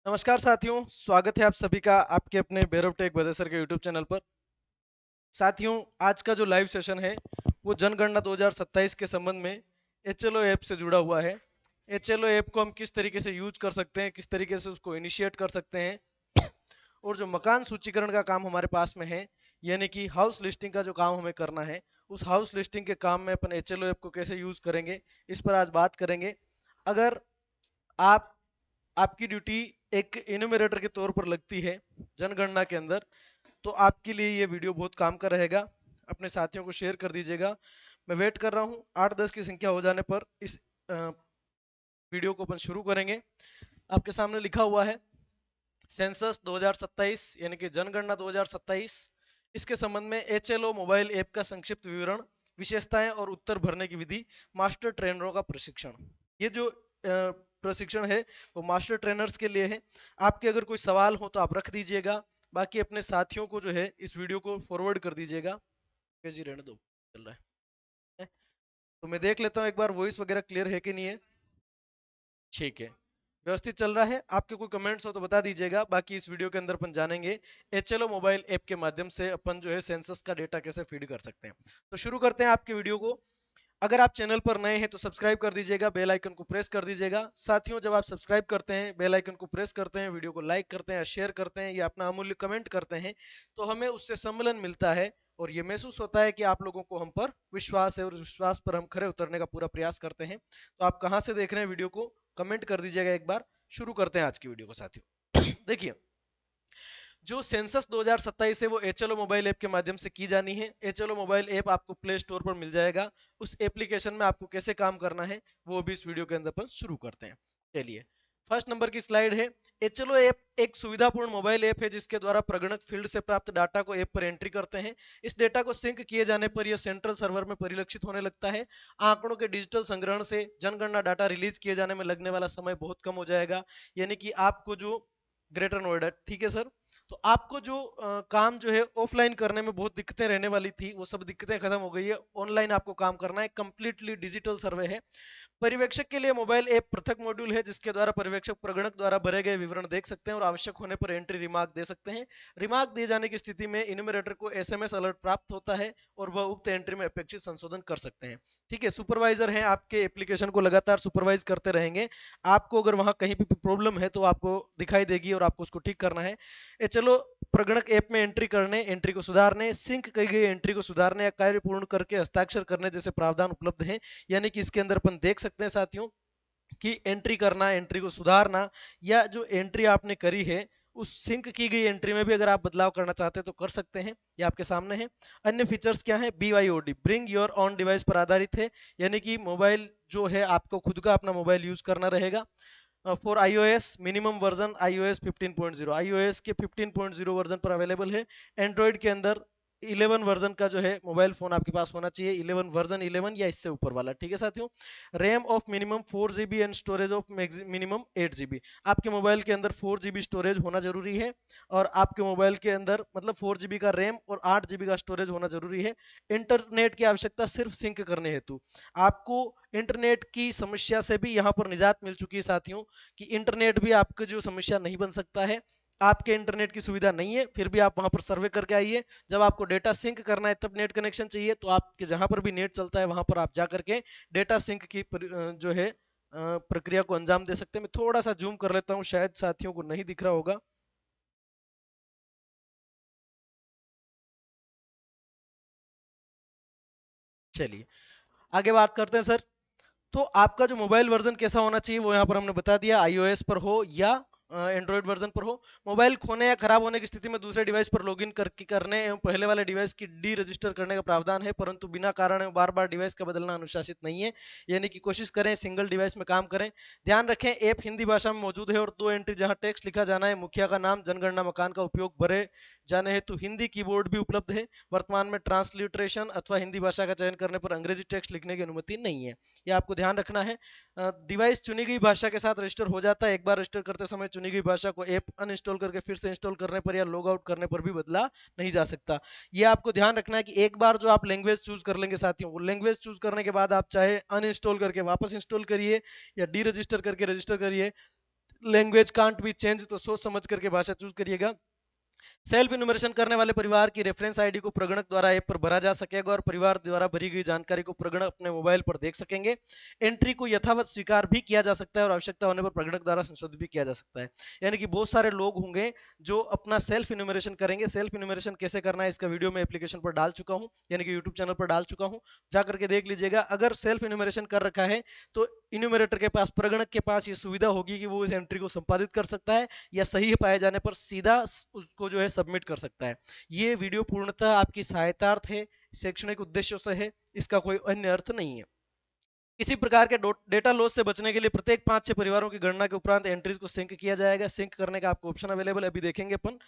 नमस्कार साथियों, स्वागत है आप सभी का आपके अपने भैरव टेक बदे सर के यूट्यूब चैनल पर। साथियों, आज का जो लाइव सेशन है वो जनगणना 2027 के संबंध में एचएलओ ऐप से जुड़ा हुआ है। एचएलओ ऐप को हम किस तरीके से यूज कर सकते हैं, किस तरीके से उसको इनिशिएट कर सकते हैं, और जो मकान सूचीकरण का काम हमारे पास में है, यानी कि हाउस लिस्टिंग का जो काम हमें करना है, उस हाउस लिस्टिंग के काम में अपन एचएलओ ऐप को कैसे यूज करेंगे, इस पर आज बात करेंगे। अगर आप आपकी ड्यूटी एक इन्यूमरेटर के तौर पर लगती है जनगणना के अंदर, तो आपके लिए ये वीडियो बहुत काम का रहेगा। अपने साथियों को शेयर कर दीजिएगा। मैं वेट कर रहा हूँ, 8-10 की संख्या हो जाने पर इस वीडियो को अपन शुरू करेंगे। आपके सामने लिखा हुआ है सेंसस 2027 यानी कि जनगणना 2027। इसके संबंध में एचएलओ मोबाइल ऐप का संक्षिप्त विवरण, विशेषताएं और उत्तर भरने की विधि, मास्टर ट्रेनरों का प्रशिक्षण। ये जो प्रशिक्षण है वो मास्टर ट्रेनर्स के लिए है। आपके अगर कोई सवाल हो तो आप रख दीजिएगा, बाकी अपने साथियों को जो है इस वीडियो को फॉरवर्ड कर दीजिएगा। जी रहने दो, चल रहा है। तो मैं देख लेता हूँ एक बार वॉइस वगैरह क्लियर है कि नहीं है। ठीक है, व्यवस्थित चल रहा है। आपके कोई कमेंट्स हो तो बता दीजिएगा। बाकी इस वीडियो के अंदर अपन जानेंगे एचएलओ मोबाइल ऐप के माध्यम से अपन जो है सेंसस का डेटा कैसे फीड कर सकते हैं। तो शुरू करते हैं आपके वीडियो को। अगर आप चैनल पर नए हैं तो सब्सक्राइब कर दीजिएगा, बेल आइकन को प्रेस कर दीजिएगा। साथियों, जब आप सब्सक्राइब करते हैं, बेल आइकन को प्रेस करते हैं, वीडियो को लाइक करते हैं, शेयर करते हैं या अपना अमूल्य कमेंट करते हैं, तो हमें उससे सम्मेलन मिलता है और ये महसूस होता है कि आप लोगों को हम पर विश्वास है और विश्वास पर हम खरे उतरने का पूरा प्रयास करते हैं। तो आप कहाँ से देख रहे हैं वीडियो को कमेंट कर दीजिएगा एक बार। शुरू करते हैं आज की वीडियो को साथियों। देखिए, जो सेंसस 2027 है वो एचएलओ मोबाइल ऐप के माध्यम से की जानी है। एचएलओ मोबाइल ऐप आपको प्ले स्टोर पर मिल जाएगा। उस एप्लीकेशन में आपको कैसे काम करना है वो भी इस वीडियो के अंदर अपन शुरू करते हैं। चलिए, फर्स्ट नंबर की स्लाइड है। एचएलओ ऐप एक सुविधापूर्ण मोबाइल ऐप है जिसके द्वारा प्रगणक फील्ड से प्राप्त डाटा को ऐप पर एंट्री करते हैं। इस डेटा को सिंक किए जाने पर यह सेंट्रल सर्वर में परिलक्षित होने लगता है। आंकड़ों के डिजिटल संग्रहण से जनगणना डाटा रिलीज किए जाने में लगने वाला समय बहुत कम हो जाएगा। यानी कि आपको जो ग्रेटर नोएडा, ठीक है सर, तो आपको जो काम जो है ऑफलाइन करने में बहुत दिक्कतें रहने वाली थी, वो सब दिक्कतें खत्म हो गई है। ऑनलाइन आपको काम करना है, कंप्लीटली डिजिटल सर्वे है। पर्यवेक्षक के लिए मोबाइल ऐप पृथक मॉड्यूल है जिसके द्वारा पर्यवेक्षक प्रगणक द्वारा भरे गए विवरण देख सकते हैं और आवश्यक होने पर एंट्री रिमार्क दे सकते हैं। रिमार्क दिए जाने की स्थिति में इन्यूमरेटर को एसएमएस अलर्ट प्राप्त होता है और वह उक्त एंट्री में अपेक्षित संशोधन कर सकते हैं। ठीक है, सुपरवाइजर हैं आपके एप्लीकेशन को लगातार सुपरवाइज करते रहेंगे। आपको अगर वहां कहीं भी प्रॉब्लम है तो आपको दिखाई देगी और आपको उसको ठीक करना है। ये चलो, प्रगणक ऐप में एंट्री करने, एंट्री को सुधारने, सिंक की गई एंट्री को सुधारने या कार्य पूर्ण करके हस्ताक्षर करने जैसे प्रावधान उपलब्ध हैं। यानी कि इसके अंदर अपन देख सकते हैं साथियों कि एंट्री करना, एंट्री को सुधारना, या जो एंट्री आपने करी है उस सिंक की गई एंट्री में भी अगर आप बदलाव करना चाहते हैं तो कर सकते हैं। ये आपके सामने है। अन्य फीचर्स क्या है? BYOD, bring your on device पर आधारित है। यानी कि मोबाइल जो है आपको खुद का अपना मोबाइल यूज करना रहेगा। For iOS minimum version iOS 15.0, iOS के 15.0 वर्जन पर अवेलेबल है। एंड्रॉइड के अंदर 11 वर्जन का जो है मोबाइल फोन आपके पास होना चाहिए, 11 वर्जन 11 या इससे ऊपर वाला। ठीक है साथियों, RAM of minimum 4 GB and storage of minimum 8 GB। आपके मोबाइल के अंदर 4 GB स्टोरेज होना जरूरी है और आपके मोबाइल के अंदर मतलब 4 GB का रैम और 8 GB का स्टोरेज होना जरूरी है। इंटरनेट की आवश्यकता सिर्फ सिंक करने हेतु। आपको इंटरनेट की समस्या से भी यहाँ पर निजात मिल चुकी है साथियों, कि इंटरनेट भी आपकी जो समस्या नहीं बन सकता है। आपके इंटरनेट की सुविधा नहीं है फिर भी आप वहां पर सर्वे करके आइए। जब आपको डेटा सिंक करना है तब नेट कनेक्शन चाहिए, तो आपके जहां पर भी नेट चलता है वहां पर आप जा करके डेटा सिंक की जो है प्रक्रिया को अंजाम दे सकते हैं। मैं थोड़ा सा जूम कर लेता हूं, शायद साथियों को नहीं दिख रहा होगा। चलिए, आगे बात करते हैं सर। तो आपका जो मोबाइल वर्जन कैसा होना चाहिए वो यहाँ पर हमने बता दिया, iOS पर हो या एंड्रॉइड वर्जन पर हो। मोबाइल खोने या खराब होने की स्थिति में दूसरे डिवाइस पर लॉगिन करने एवं पहले वाले डिवाइस की डी रजिस्टर करने का प्रावधान है, परंतु बिना कारण बार बार डिवाइस का बदलना अनुशासित नहीं है। यानी कि कोशिश करें सिंगल डिवाइस में काम करें। ध्यान रखें, ऐप हिंदी भाषा में मौजूद है और 2 एंट्री जहां टेक्स्ट लिखा जाना है, मुखिया का नाम, जनगणना मकान का उपयोग भरे जाने हेतु हिंदी कीबोर्ड भी उपलब्ध है। वर्तमान में ट्रांसलिटरेशन अथवा हिंदी भाषा का चयन करने पर अंग्रेजी टेक्स्ट लिखने की अनुमति नहीं है। ये आपको ध्यान रखना है। डिवाइस चुनी गई भाषा के साथ रजिस्टर हो जाता है। एक बार रजिस्टर करते समय चुनी गई भाषा को ऐप अनइंस्टॉल करके फिर से इंस्टॉल करने पर या लॉग आउट करने पर भी बदला नहीं जा सकता। ये आपको ध्यान रखना है कि एक बार जो आप लैंग्वेज चूज कर लेंगे साथियों, वो लैंग्वेज चूज करने के बाद आप चाहे अनइंस्टॉल करके वापस इंस्टॉल करिए या डी रजिस्टर करके रजिस्टर करिए, लैंग्वेज कांट बी चेंज, तो सोच समझ करके भाषा चूज करिएगा। सेल्फ इन्यूमरेशन करने वाले परिवार की रेफरेंस आईडी को प्रगणक द्वारा ऐप पर भरा जा सकेगा और परिवार द्वारा भरी गई जानकारी को प्रगणक अपने मोबाइल पर देख सकेंगे। एंट्री को यथावत स्वीकार भी किया जा सकता है और आवश्यकता होने पर प्रगणक द्वारा संशोधित भी किया जा सकता है। यानी कि बहुत सारे लोग होंगे जो अपना सेल्फ इन्यूमरेशन करेंगे। सेल्फ इन्यूमरेशन कैसे करना है इसका वीडियो मैं एप्लीकेशन पर डाल चुका हूं, यानी कि यूट्यूब चैनल पर डाल चुका हूं, जा करके देख लीजिएगा। अगर सेल्फ इन्यूमरेशन कर रखा है तो इन्यूमरेटर के पास, प्रगणक के पास ये सुविधा होगी कि वो इस एंट्री को संपादित कर सकता है या सही पाए जाने पर सीधा उसको जो है सबमिट कर सकता है। ये वीडियो पूर्णतः आपकी सहायतार्थ है, शैक्षणिक उद्देश्यों से है, इसका कोई अन्य अर्थ नहीं है। किसी प्रकार के डेटा लॉस से बचने के लिए प्रत्येक 5-6 परिवारों की गणना के उपरांत एंट्रीज को सिंक किया जाएगा। सिंक करने का आपको ऑप्शन अवेलेबल है, अभी देखेंगे अपन।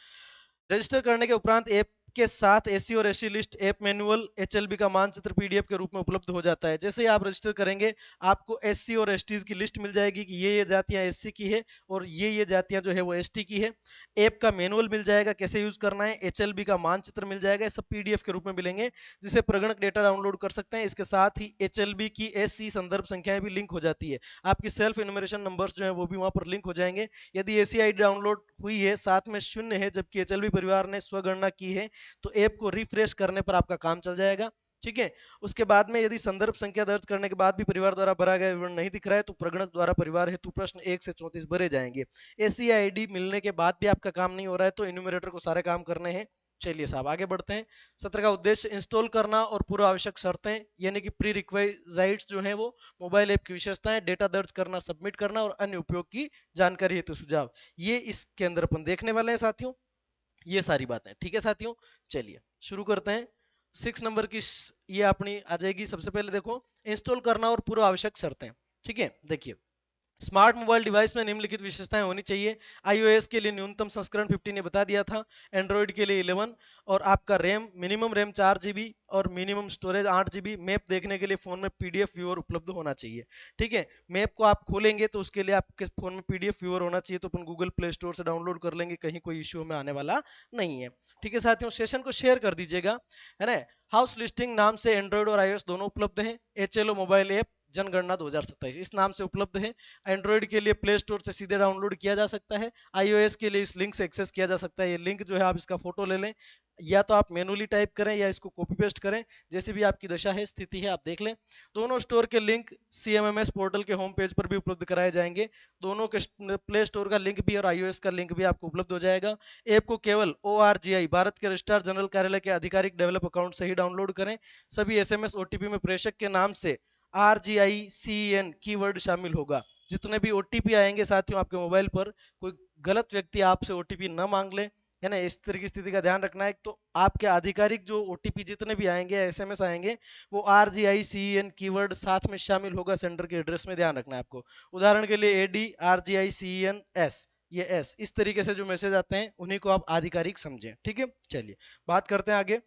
रजिस्टर करने के उपरांत ऐप के साथ एससी और एसटी लिस्ट, ऐप मैनुअल, एचएलबी का मानचित्र पीडीएफ के रूप में उपलब्ध हो जाता है। जैसे ही आप रजिस्टर करेंगे आपको एससी और एसटी की लिस्ट मिल जाएगी कि ये जातियां एससी की है और ये जातियां जो है वो एसटी की है। ऐप का मैनुअल मिल जाएगा कैसे यूज करना है, एचएलबी का मानचित्र मिल जाएगा, सब पीडीएफ के रूप में मिलेंगे जिसे प्रगणक डेटा डाउनलोड कर सकते हैं। इसके साथ ही एचएलबी की एससी संदर्भ संख्याएं भी लिंक हो जाती है। आपकी सेल्फ इन्यूमरेशन नंबर्स जो है वो भी वहां पर लिंक हो जाएंगे। यदि एसी आईडी डाउनलोड हुई है साथ में 0 है जबकि एचएलबी परिवार ने स्वगणना की है तो ऐप को रिफ्रेश करने पर आपका काम चल जाएगा। ठीक है। उसके बाद में यदि संदर्भ संख्या दर्ज करने के बाद भी परिवार द्वारा भरा गया विवरण नहीं दिख रहा है तो प्रगणक द्वारा परिवार हेतु प्रश्न 1 से 34 भरे जाएंगे। एसी आईडी मिलने के बाद भी आपका काम नहीं हो रहा है तो इन्यूमरेटर को सारे काम करने हैं। चलिए साहब आगे बढ़ते हैं। सत्र का उद्देश्य इंस्टॉल करना और पूर्व आवश्यक शर्तें यानी कि प्री रिक्वाइजाइट्स जो है वो, मोबाइल ऐप की विशेषताएं, डेटा दर्ज करना, सबमिट करना और अन्य उपयोग की जानकारी हेतु सुझाव, ये इसके अंदर अपन देखने वाले हैं साथियों। ये सारी बातें ठीक है साथियों। चलिए शुरू करते हैं। 6 नंबर की ये अपनी आ जाएगी। सबसे पहले देखो इंस्टॉल करना और पूर्व आवश्यक शर्तें। ठीक है, देखिए स्मार्ट मोबाइल डिवाइस में निम्नलिखित विशेषताएं होनी चाहिए। आईओएस के लिए न्यूनतम संस्करण 15 ने बता दिया था, एंड्रॉइड के लिए 11 और आपका रैम मिनिमम रैम 4 GB और मिनिमम स्टोरेज 8 GB। मैप देखने के लिए फोन में पीडीएफ व्यूअर उपलब्ध होना चाहिए। ठीक है, मैप को आप खोलेंगे तो उसके लिए आपके फोन में पीडीएफ व्यूअर होना चाहिए, तो अपन गूगल प्ले स्टोर से डाउनलोड कर लेंगे, कहीं कोई इश्यू में आने वाला नहीं है। ठीक है साथियों, सेशन को शेयर कर दीजिएगा, है ना। हाउस लिस्टिंग नाम से एंड्रॉइड और आईओएस दोनों उपलब्ध हैं। एचएलओ मोबाइल ऐप जनगणना 2027 इस नाम से उपलब्ध है। एंड्रॉइड के लिए प्ले स्टोर से सीधे डाउनलोड किया जा सकता है, आईओएस के लिए इस लिंक से एक्सेस किया जा सकता है। ये लिंक जो है आप इसका फोटो ले लें, या तो आप मैनुअली टाइप करें या इसको कॉपी पेस्ट करें, जैसे भी आपकी दशा है, स्थिति है, आप देख लें। दोनों स्टोर के लिंक सीएमएमएस पोर्टल के होम पेज पर भी उपलब्ध कराए जाएंगे। दोनों के प्ले स्टोर का लिंक भी और आईओएस का लिंक भी आपको उपलब्ध हो जाएगा। ऐप को केवल ORGI भारत के रजिस्ट्रार जनरल कार्यालय के आधिकारिक डेवलप अकाउंट से ही डाउनलोड करें। सभी एसएमएस ओटीपी में प्रेषक के नाम से RGICEN कीवर्ड शामिल होगा। जितने भी ओटीपी आएंगे साथियों आपके मोबाइल पर, कोई गलत व्यक्ति आपसे ओटीपी न मांग ले, है ना, इस तरह की स्थिति का ध्यान रखना है। तो आपके आधिकारिक जो ओटीपी जितने भी आएंगे, एसएमएस आएंगे, वो RGICEN कीवर्ड साथ में शामिल होगा सेंडर के एड्रेस में, ध्यान रखना है आपको। उदाहरण के लिए AD RGICEN S, ये S इस तरीके से जो मैसेज आते हैं उन्हीं को आप आधिकारिक समझें। ठीक है, चलिए बात करते हैं आगे।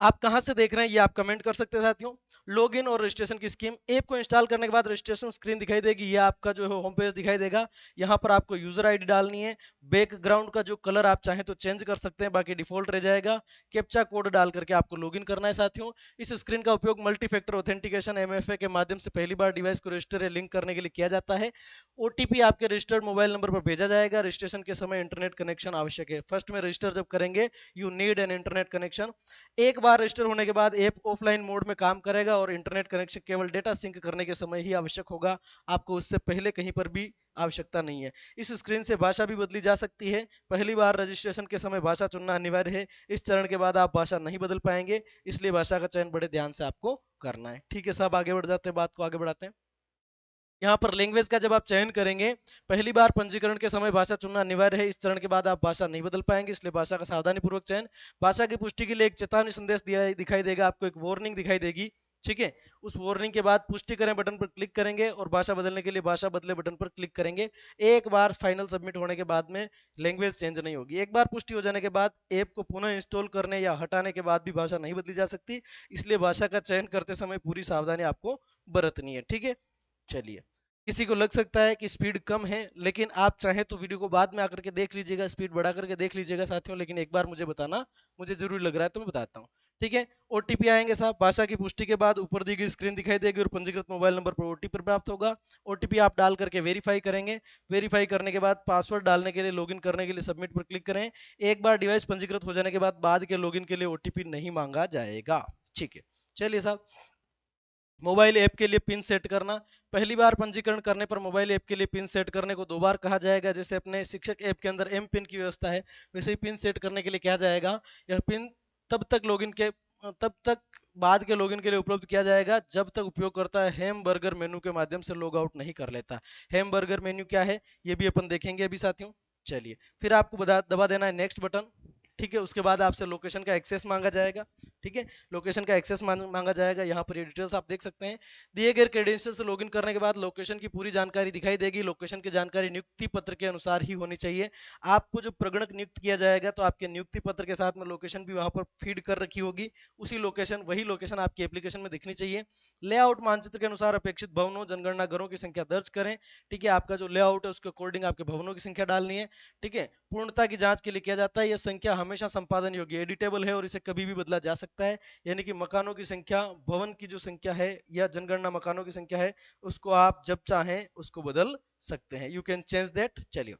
आप कहां से देख रहे हैं ये आप कमेंट कर सकते हैं साथियों। लॉगिन और रजिस्ट्रेशन की स्कीम, ऐप को इंस्टॉल करने के बाद रजिस्ट्रेशन स्क्रीन दिखाई देगी, ये आपका जो है होम पेज दिखाई देगा। यहां पर आपको यूजर आईडी डालनी है, बैकग्राउंड का जो कलर आप चाहें तो चेंज कर सकते हैं, बाकी डिफॉल्ट रह जाएगा। कैप्चा कोड डाल करके आपको लॉगिन करना है साथियों। इस स्क्रीन का उपयोग मल्टी फैक्टर ऑथेंटिकेशन MFA के माध्यम से पहली बार डिवाइस को रजिस्टर या लिंक करने के लिए किया जाता है। ओटीपी आपके रजिस्टर्ड मोबाइल नंबर पर भेजा जाएगा। रजिस्ट्रेशन के समय इंटरनेट कनेक्शन आवश्यक है। फर्स्ट में रजिस्टर जब करेंगे you need an internet connection. एक बार रजिस्टर होने के बाद ऐप ऑफलाइन मोड में काम करेगा और इंटरनेट कनेक्शन केवल डेटा सिंक करने के समय ही आवश्यक होगा, आपको उससे पहले कहीं पर भी आवश्यकता नहीं है। इस स्क्रीन से भाषा भी बदली जा सकती है। पहली बार रजिस्ट्रेशन के समय भाषा चुनना अनिवार्य है। इस चरण के बाद आप भाषा नहीं बदल पाएंगे, इसलिए भाषा का चयन बड़े ध्यान से आपको करना है। ठीक है साहब, आगे बढ़ जाते हैं, बात को आगे बढ़ाते हैं। यहाँ पर लैंग्वेज का जब आप चयन करेंगे, पहली बार पंजीकरण के समय भाषा चुनना अनिवार्य है। इस चरण के बाद आप भाषा नहीं बदल पाएंगे, इसलिए भाषा का सावधानी पूर्वक चयन। भाषा की पुष्टि के लिए एक चेतावनी संदेश दिखाई देगा, आपको एक वार्निंग दिखाई देगी। ठीक है, उस वार्निंग के बाद पुष्टि करें बटन पर क्लिक करेंगे और भाषा बदलने के लिए भाषा बदले बटन पर क्लिक करेंगे। एक बार फाइनल सबमिट होने के बाद में लैंग्वेज चेंज नहीं होगी। एक बार पुष्टि हो जाने के बाद ऐप को पुनः इंस्टॉल करने या हटाने के बाद भी भाषा नहीं बदली जा सकती, इसलिए भाषा का चयन करते समय पूरी सावधानी आपको बरतनी है। ठीक है, चलिए। किसी को लग सकता है कि स्पीड कम है, लेकिन आप चाहें तो वीडियो को बाद में आकर के देख लीजिएगा, स्पीड बढ़ा करके देख लीजिएगा साथियों, लेकिन एक बार मुझे बताना, मुझे जरूरी लग रहा है तो मैं बताता हूँ। ठीक है। ओटीपी आएंगे साहब, भाषा की पुष्टि के बाद ऊपर दी गई स्क्रीन दिखाई देगी और पंजीकृत मोबाइल नंबर पर ओटीपी प्राप्त होगा। ओटीपी आप डाल करके वेरीफाई करेंगे। वेरीफाई करने के बाद पासवर्ड डालने के लिए, लॉगिन करने के लिए सबमिट पर क्लिक करें। एक बार डिवाइस पंजीकृत हो जाने के बाद के लॉगिन के लिए ओटीपी नहीं मांगा जाएगा। ठीक है, चलिए साहब। मोबाइल ऐप के लिए पिन सेट करना। पहली बार पंजीकरण करने पर मोबाइल ऐप के लिए पिन सेट करने को 2 बार कहा जाएगा। जैसे अपने शिक्षक ऐप के अंदर एम पिन की व्यवस्था है, वैसे ही पिन सेट करने के लिए कहा जाएगा। यह पिन तब तक बाद के लॉगिन के लिए उपलब्ध किया जाएगा जब तक उपयोगकर्ता हैम बर्गर मेनू के माध्यम से लॉग आउट नहीं कर लेता। हैम बर्गर मेन्यू क्या है ये भी अपन देखेंगे अभी साथियों। चलिए, फिर आपको दबा देना है नेक्स्ट बटन। ठीक है, उसके बाद आपसे लोकेशन का एक्सेस मांगा जाएगा। ठीक है, लोकेशन का एक्सेस मांगा जाएगा। यहाँ पर ये डिटेल्स आप देख सकते हैं। दिए गए क्रेडेंशियल से लॉगिन करने के बाद लोकेशन की पूरी जानकारी दिखाई देगी। लोकेशन की जानकारी नियुक्ति पत्र के अनुसार ही होनी चाहिए। आपको जो प्रगणक नियुक्त किया जाएगा तो आपके नियुक्ति पत्र के साथ में लोकेशन भी वहां पर फीड कर रखी होगी। वही लोकेशन आपकी एप्लीकेशन में दिखनी चाहिए। लेआउट मानचित्र के अनुसार अपेक्षित भवनों, जनगणना घरों की संख्या दर्ज करें। ठीक है, आपका जो लेआउट है उसके अकॉर्डिंग आपके भवनों की संख्या डालनी है। ठीक है, पूर्णता की जांच के लिए किया जाता है। यह संख्या हमेशा संपादन योग्य, एडिटेबल है और इसे कभी भी बदला जा सकता है। यानी कि मकानों की संख्या, भवन की जो संख्या है या जनगणना मकानों की संख्या है, उसको आप जब चाहें उसको बदल सकते हैं। You can change that. चलिए,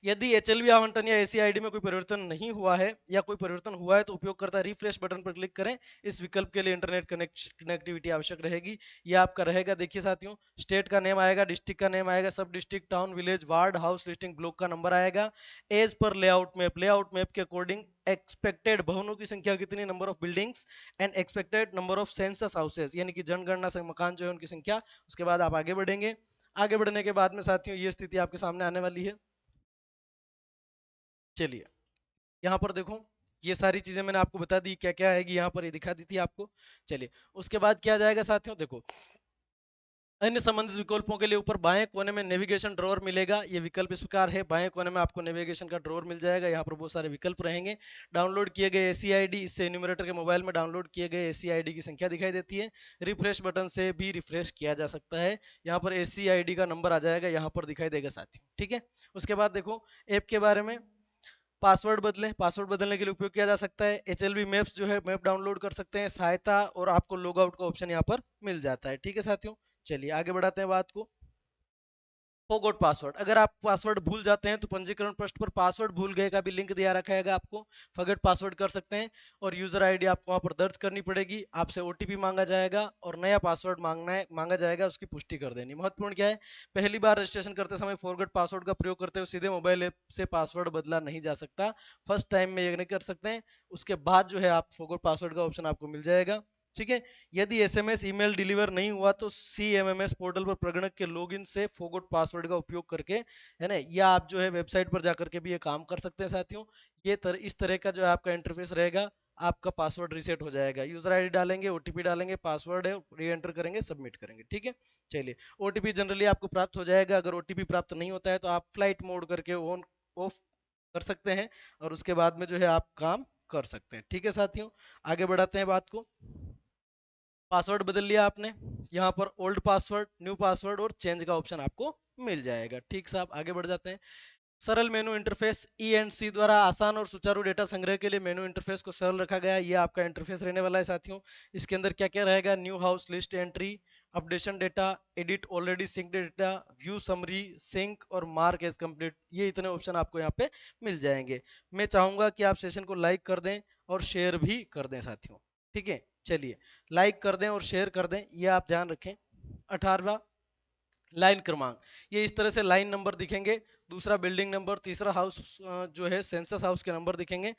यदि एचएलवी आवंटन या एसी आईडी में कोई परिवर्तन नहीं हुआ है या कोई परिवर्तन हुआ है तो उपयोगकर्ता रिफ्रेश बटन पर क्लिक करें। इस विकल्प के लिए इंटरनेट कनेक्टिविटी आवश्यक रहेगी। यह आपका रहेगा। देखिए साथियों, स्टेट का नेम आएगा, डिस्ट्रिक्ट का नेम आएगा, सब district, town, village, ward, house listing, block का नंबर आएगा। एज पर लेआउट मैप के अकॉर्डिंग एक्सपेक्टेड भवनों की संख्या कितनी, number of buildings, and expected number of census houses, यानी कि जनगणना से मकान जो है उनकी संख्या। उसके बाद आप आगे बढ़ेंगे। आगे बढ़ने के बाद में साथियों ये स्थिति आपके सामने आने वाली है। चलिए, यहाँ पर देखो, ये सारी चीजें मैंने आपको बता दी क्या क्या आएगी यहाँ पर, ये दिखा दी थी आपको। चलिए, उसके बाद क्या जाएगा साथियों, देखो अन्य संबंधित विकल्पों के लिए ऊपर बाएं कोने में नेविगेशन ड्रॉअर मिलेगा। ये विकल्प इस प्रकार है, बाएं कोने में आपको नेविगेशन का ड्रॉअर मिल जाएगा। यहाँ पर बहुत सारे विकल्प रहेंगे। डाउनलोड किए गए एसी आईडी, इससे एन्यूमरेटर के मोबाइल में डाउनलोड किए गए एसी आईडी की संख्या दिखाई देती है। रिफ्रेश बटन से भी रिफ्रेश किया जा सकता है। यहाँ पर एसी आईडी का नंबर आ जाएगा, यहाँ पर दिखाई देगा साथियों। ठीक है, उसके बाद देखो ऐप के बारे में। पासवर्ड बदलें, पासवर्ड बदलने के लिए उपयोग किया जा सकता है। एचएलवी मैप्स जो है मैप डाउनलोड कर सकते हैं, सहायता, और आपको लॉग आउट का ऑप्शन यहाँ पर मिल जाता है। ठीक है साथियों, चलिए आगे बढ़ाते हैं बात को। फॉरगॉट पासवर्ड, अगर आप पासवर्ड भूल जाते हैं तो पंजीकरण पृष्ठ पर पासवर्ड भूल गए का भी लिंक दिया रखा है, आपको फॉरगेट पासवर्ड कर सकते हैं। और यूजर आईडी आपको वहां पर दर्ज करनी पड़ेगी। आपसे ओटीपी मांगा जाएगा और नया पासवर्ड मांगा जाएगा, उसकी पुष्टि कर देनी। महत्वपूर्ण क्या है, पहली बार रजिस्ट्रेशन करते समय फॉरगेट पासवर्ड का प्रयोग करते हुए सीधे मोबाइल ऐप से पासवर्ड बदला नहीं जा सकता। फर्स्ट टाइम में ये नहीं कर सकते हैं। उसके बाद जो है आप फॉरगेट पासवर्ड का ऑप्शन आपको मिल जाएगा। ठीक है, यदि एसएमएस ईमेल डिलीवर नहीं हुआ तो सीएमएमएस पोर्टल पर प्रगणक के लॉगिन से फॉरगॉट पासवर्ड का उपयोग करके, है ना, या आप जो है वेबसाइट पर जाकर के भी ये काम कर सकते हैं साथियों। इस तरह का जो है आपका इंटरफेस रहेगा। आपका पासवर्ड रीसेट हो जाएगा। यूजर आईडी डालेंगे, ओटीपी डालेंगे, पासवर्ड है री एंटर करेंगे, सबमिट करेंगे। ठीक है, चलिए, ओटीपी जनरली आपको प्राप्त हो जाएगा। अगर ओटीपी प्राप्त नहीं होता है तो आप फ्लाइट मोड करके ऑन ऑफ कर सकते हैं और उसके बाद में जो है आप काम कर सकते हैं। ठीक है साथियों, आगे बढ़ाते हैं बात को। पासवर्ड बदल लिया आपने, यहाँ पर ओल्ड पासवर्ड, न्यू पासवर्ड और चेंज का ऑप्शन आपको मिल जाएगा। ठीक साहब, आगे बढ़ जाते हैं। सरल मेनू इंटरफेस, ई एंड सी द्वारा आसान और सुचारू डेटा संग्रह के लिए मेनू इंटरफेस को सरल रखा गया है। ये आपका इंटरफेस रहने वाला है साथियों। इसके अंदर क्या क्या रहेगा, new house list entry, updation data, edit already sync data, view summary, sync और मार्क एज कंप्लीट, ये इतने ऑप्शन आपको यहाँ पे मिल जाएंगे। मैं चाहूंगा कि आप सेशन को लाइक कर दें और शेयर भी कर दें साथियों। ठीक है, चलिए, लाइक कर दें और शेयर कर दें, ये आप ध्यान रखें। 18वां, लाइन क्रमांक, ये इस तरह से लाइन नंबर दिखेंगे। दूसरा बिल्डिंग नंबर, तीसरा हाउस जो है सेंसस हाउस के नंबर दिखेंगे।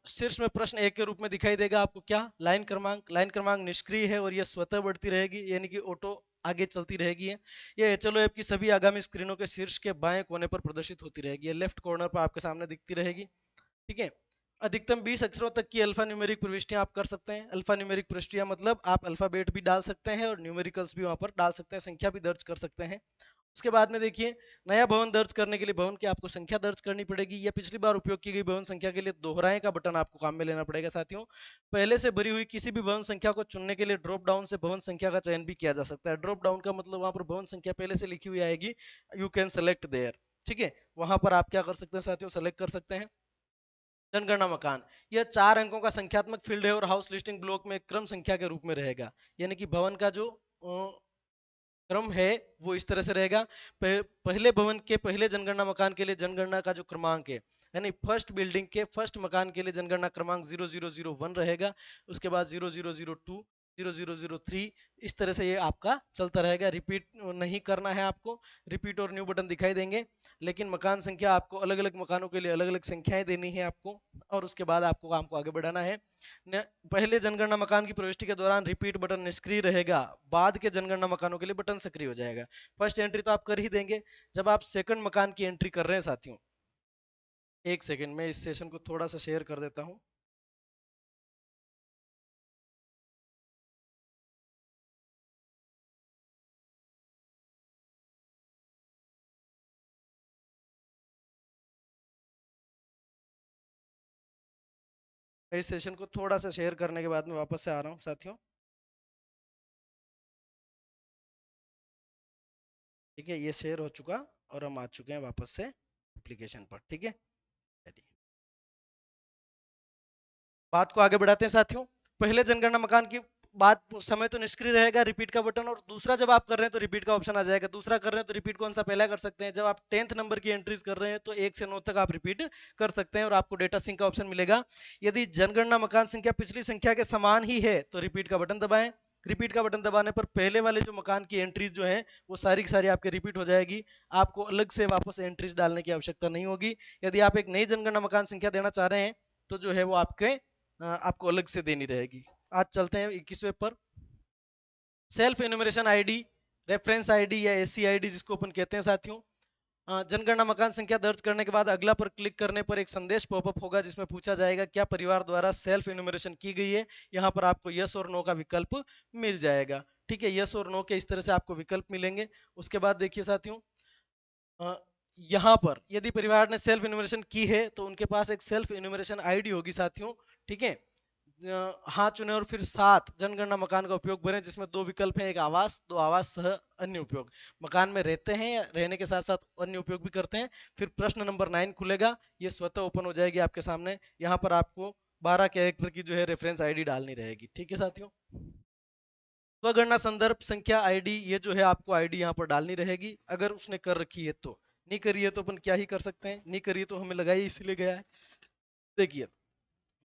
शीर्ष में प्रश्न एक के रूप में दिखाई देगा आपको क्या, लाइन क्रमांक। लाइन क्रमांक निष्क्रिय है और यह स्वतः बढ़ती रहेगी, यानी कि ऑटो आगे चलती रहेगी है। ये एचएलओ ऐप की सभी आगामी स्क्रीनों के शीर्ष के बाएं कोने पर प्रदर्शित होती रहेगी। ये लेफ्ट कॉर्नर पर आपके सामने दिखती रहेगी। ठीक है, अधिकतम 20 अक्षरों तक की अल्फा न्यूमेरिक प्रविष्टियां आप कर सकते हैं। अल्फा न्यूमेरिक प्रविष्टियां मतलब आप अल्फाबेट भी डाल सकते हैं और न्यूमेरिकल्स भी वहां पर डाल सकते हैं, संख्या भी दर्ज कर सकते हैं। उसके बाद में देखिए, नया भवन दर्ज करने के लिए भवन की आपको संख्या दर्ज करनी पड़ेगी या पिछली बार उपयोग की गई भवन संख्या के लिए दोहराएं का बटन आपको काम में लेना पड़ेगा साथियों। पहले से भरी हुई किसी भी भवन संख्या को चुनने के लिए ड्रॉप डाउन से भवन संख्या का चयन भी किया जा सकता है। ड्रॉप डाउन का मतलब वहां पर भवन संख्या पहले से लिखी हुई आएगी, यू कैन सेलेक्ट देयर। ठीक है, वहां पर आप क्या कर सकते हैं साथियों, सेलेक्ट कर सकते हैं। जनगणना मकान, यह 4 अंकों का संख्यात्मक फील्ड है और हाउस लिस्टिंग ब्लॉक में क्रम संख्या के रूप में रहेगा। यानी कि भवन का जो क्रम है वो इस तरह से रहेगा। पहले भवन के पहले जनगणना मकान के लिए जनगणना का जो क्रमांक है, यानी फर्स्ट बिल्डिंग के फर्स्ट मकान के लिए जनगणना क्रमांक 0001 रहेगा। उसके बाद 0002, 0003, इस तरह से ये आपका चलता रहेगा। रिपीट नहीं करना है आपको, रिपीट और न्यू बटन दिखाई देंगे, लेकिन मकान संख्या आपको अलग अलग मकानों के लिए अलग अलग संख्याएं देनी है आपको, और उसके बाद आपको काम को आगे बढ़ाना है। पहले जनगणना मकान की प्रविष्टि के दौरान रिपीट बटन निष्क्रिय रहेगा, बाद के जनगणना मकानों के लिए बटन सक्रिय हो जाएगा। फर्स्ट एंट्री तो आप कर ही देंगे। जब आप सेकंड मकान की एंट्री कर रहे हैं साथियों, एक सेकंड में इस सेशन को थोड़ा सा शेयर कर देता हूं। मैं इस सेशन को थोड़ा सा शेयर करने के बाद में वापस से आ रहा हूं साथियों। ठीक है, ये शेयर हो चुका और हम आ चुके हैं वापस से एप्लीकेशन पर। ठीक है, बात को आगे बढ़ाते हैं साथियों। पहले जनगणना मकान की बात समय तो निष्क्रिय रहेगा, रिपीट का बटन, और दूसरा जब आप कर रहे हैं तो रिपीट का ऑप्शन आ जाएगा। दूसरा कर रहे हैं तो रिपीट कौन सा, पहला कर सकते हैं। जब आप 10th नंबर की एंट्रीज कर रहे हैं तो 1 से 9 तक आप रिपीट कर सकते हैं और आपको डेटा सिंक का ऑप्शन मिलेगा। यदि जनगणना मकान संख्या पिछली संख्या के समान ही है तो रिपीट का बटन दबाएं। रिपीट का बटन दबाने पर पहले वाले जो मकान की एंट्रीज जो हैं वो सारी की सारी आपके रिपीट हो जाएगी। आपको अलग से वापस एंट्रीज डालने की आवश्यकता नहीं होगी। यदि आप एक नई जनगणना मकान संख्या देना चाह रहे हैं तो जो है वो आपको अलग से देनी रहेगी। आज चलते हैं 21वें पर। Self enumeration ID, reference ID या एसी आईडी जिसको अपन कहते हैं साथियों। जनगणना मकान संख्या दर्ज करने के बाद अगला पर क्लिक करने पर एक संदेश पॉपअप होगा जिसमें पूछा जाएगा क्या परिवार द्वारा सेल्फ इन्यूमरेशन की गई है। यहाँ पर आपको यस और नो का विकल्प मिल जाएगा। ठीक है, यस और नो के इस तरह से आपको विकल्प मिलेंगे। उसके बाद देखिए साथियों, यहाँ पर यदि परिवार ने सेल्फ इन्यूमरेशन की है तो उनके पास एक सेल्फ इन्यूमरेशन आईडी होगी साथियों। ठीक है, हाँ चुने और फिर 7 जनगणना मकान का उपयोग भरें, जिसमें 2 विकल्प हैं, एक आवास, 2 आवास सह अन्य उपयोग। मकान में रहते हैं या रहने के साथ साथ अन्य उपयोग भी करते हैं। फिर प्रश्न नंबर 9 खुलेगा, ये स्वतः ओपन हो जाएगी आपके सामने। यहाँ पर आपको 12 कैरेक्टर की जो है रेफरेंस आईडी डालनी रहेगी। ठीक है साथियों, स्वगणना संदर्भ संख्या आईडी, ये जो है आपको आईडी यहाँ पर डालनी रहेगी अगर उसने कर रखी है तो। नहीं करी है तो अपन क्या ही कर सकते हैं, नहीं करी है तो हमें लगाई इसलिए गया है। देखिए,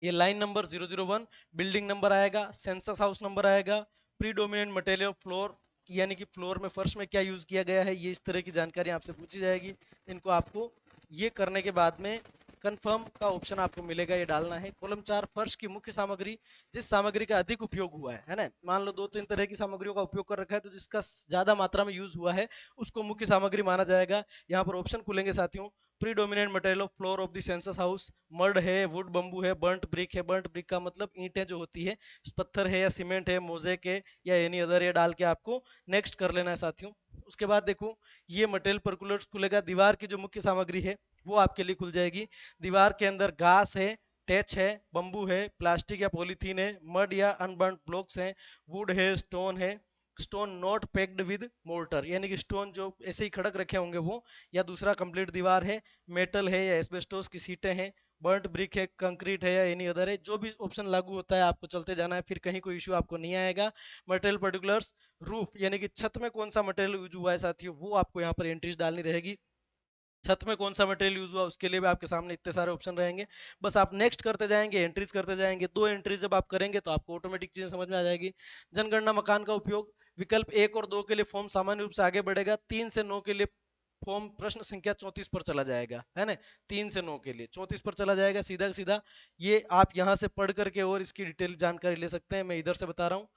ये लाइन नंबर 001, बिल्डिंग नंबर आएगा, सेंसस हाउस नंबर आएगा, प्रीडोमिनेंट मटेरियल फ्लोर, यानी कि फ्लोर में फर्श में क्या यूज किया गया है, ये इस तरह की जानकारी आपसे पूछी जाएगी। इनको आपको ये करने के बाद में कंफर्म का ऑप्शन आपको मिलेगा, ये डालना है। कॉलम 4, फर्श की मुख्य सामग्री, जिस सामग्री का अधिक उपयोग हुआ है ना। मान लो 2-3 तरह की सामग्रियों का उपयोग कर रखा है तो जिसका ज्यादा मात्रा में यूज हुआ है उसको मुख्य सामग्री माना जाएगा। यहाँ पर ऑप्शन खुलेंगे साथियों। Predominant material of floor of the census house, mud है, वुड बम्बू है, बर्न्ट ब्रिक है। बर्न्ट ब्रिक का मतलब ईंटें जो होती है, पत्थर है या सीमेंट है, मोजेक है या एनी अदर, ये डाल के आपको नेक्स्ट कर लेना है साथियों। उसके बाद देखो, ये मटेरियल पर्कुलर्स खुलेगा। दीवार की जो मुख्य सामग्री है वो आपके लिए खुल जाएगी। दीवार के अंदर घास है, टैच है, बम्बू है, प्लास्टिक या पॉलीथीन है, मड या अनबर्न ब्लॉक्स हैं, वुड है, स्टोन है, stone not packed with mortar, यानी कि स्टोन जो ऐसे ही खड़क रखे होंगे वो, या दूसरा कंप्लीट दीवार है, मेटल है या एस्बेस्टोस की सीटें हैं, बर्न्ट ब्रिक है, कंक्रीट है या एनी अदर है। जो भी ऑप्शन लागू होता है आपको चलते जाना है, फिर कहीं कोई इश्यू आपको नहीं आएगा। मटेरियल पर्टिकुलर्स, रूफ यानी कि छत में कौन सा मटेरियल यूज हुआ है साथियों, वो आपको यहाँ पर एंट्रीज डालनी रहेगी। छत में कौन सा मटेरियल यूज हुआ उसके लिए भी आपके सामने इतने सारे ऑप्शन रहेंगे। बस आप नेक्स्ट करते जाएंगे, एंट्रीज करते जाएंगे। 2 एंट्रीज जब आप करेंगे तो आपको ऑटोमेटिक चीजें समझ में आ जाएगी। जनगणना मकान का उपयोग, विकल्प 1 और 2 के लिए फॉर्म सामान्य रूप से आगे बढ़ेगा। 3 से 9 के लिए फॉर्म प्रश्न संख्या 34 पर चला जाएगा, है ना। 3 से 9 के लिए 34 पर चला जाएगा सीधा सीधा। ये आप यहाँ से पढ़ करके और इसकी डिटेल जानकारी ले सकते हैं, मैं इधर से बता रहा हूँ।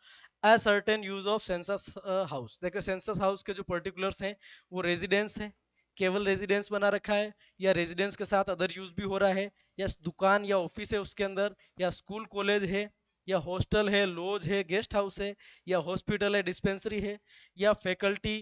A certain use of census house, देखो सेंसस हाउस के जो पर्टिकुलर्स हैं वो रेजिडेंस है, केवल रेजिडेंस बना रखा है, या रेजिडेंस के साथ अदर यूज भी हो रहा है, या दुकान या ऑफिस है उसके अंदर, या स्कूल कॉलेज है, या हॉस्टल है, लॉज है, गेस्ट हाउस है, या हॉस्पिटल है, डिस्पेंसरी है, या फैकल्टी,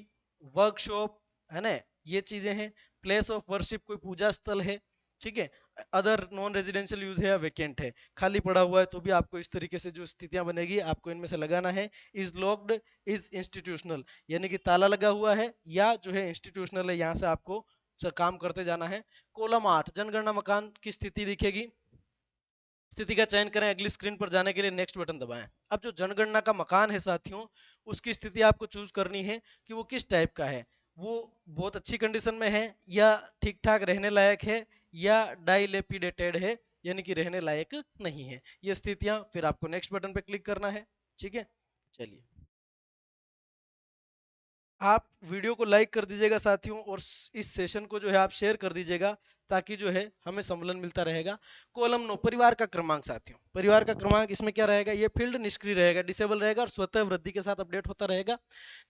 वर्कशॉप, है ना, ये चीजें हैं। प्लेस ऑफ वर्शिप, कोई पूजा स्थल है। ठीक है, अदर नॉन रेजिडेंशियल यूज है या वेकेंट है, खाली पड़ा हुआ है, तो भी आपको इस तरीके से जो स्थितियां बनेगी आपको इनमें से लगाना है। इज लॉक्ड, इज इंस्टीट्यूशनल, यानी कि ताला लगा हुआ है या जो है इंस्टीट्यूशनल है, यहाँ से आपको काम करते जाना है। कॉलम 8, जनगणना मकान की स्थिति दिखेगी। स्थिति का चयन करें, अगली स्क्रीन पर जाने के लिए नेक्स्ट बटन दबाएं। अब जो जनगणना का मकान है साथियों, उसकी स्थिति आपको चूज करनी है कि वो किस टाइप का है। वो बहुत अच्छी कंडीशन में है, या ठीक ठाक रहने लायक है, या डाइलेपिडेटेड है, यानी कि रहने लायक नहीं है। ये स्थितियां, फिर आपको नेक्स्ट बटन पे क्लिक करना है। ठीक है, चलिए आप वीडियो को लाइक कर दीजिएगा साथियों, और इस सेशन को जो है आप शेयर कर दीजिएगा, ताकि जो है हमें सम्मेलन मिलता रहेगा। कॉलम 9 परिवार का क्रमांक साथियों, परिवार का क्रमांक इसमें क्या रहेगा, ये फील्ड निष्क्रिय रहेगा, डिसेबल रहेगा और स्वतः वृद्धि के साथ अपडेट होता रहेगा।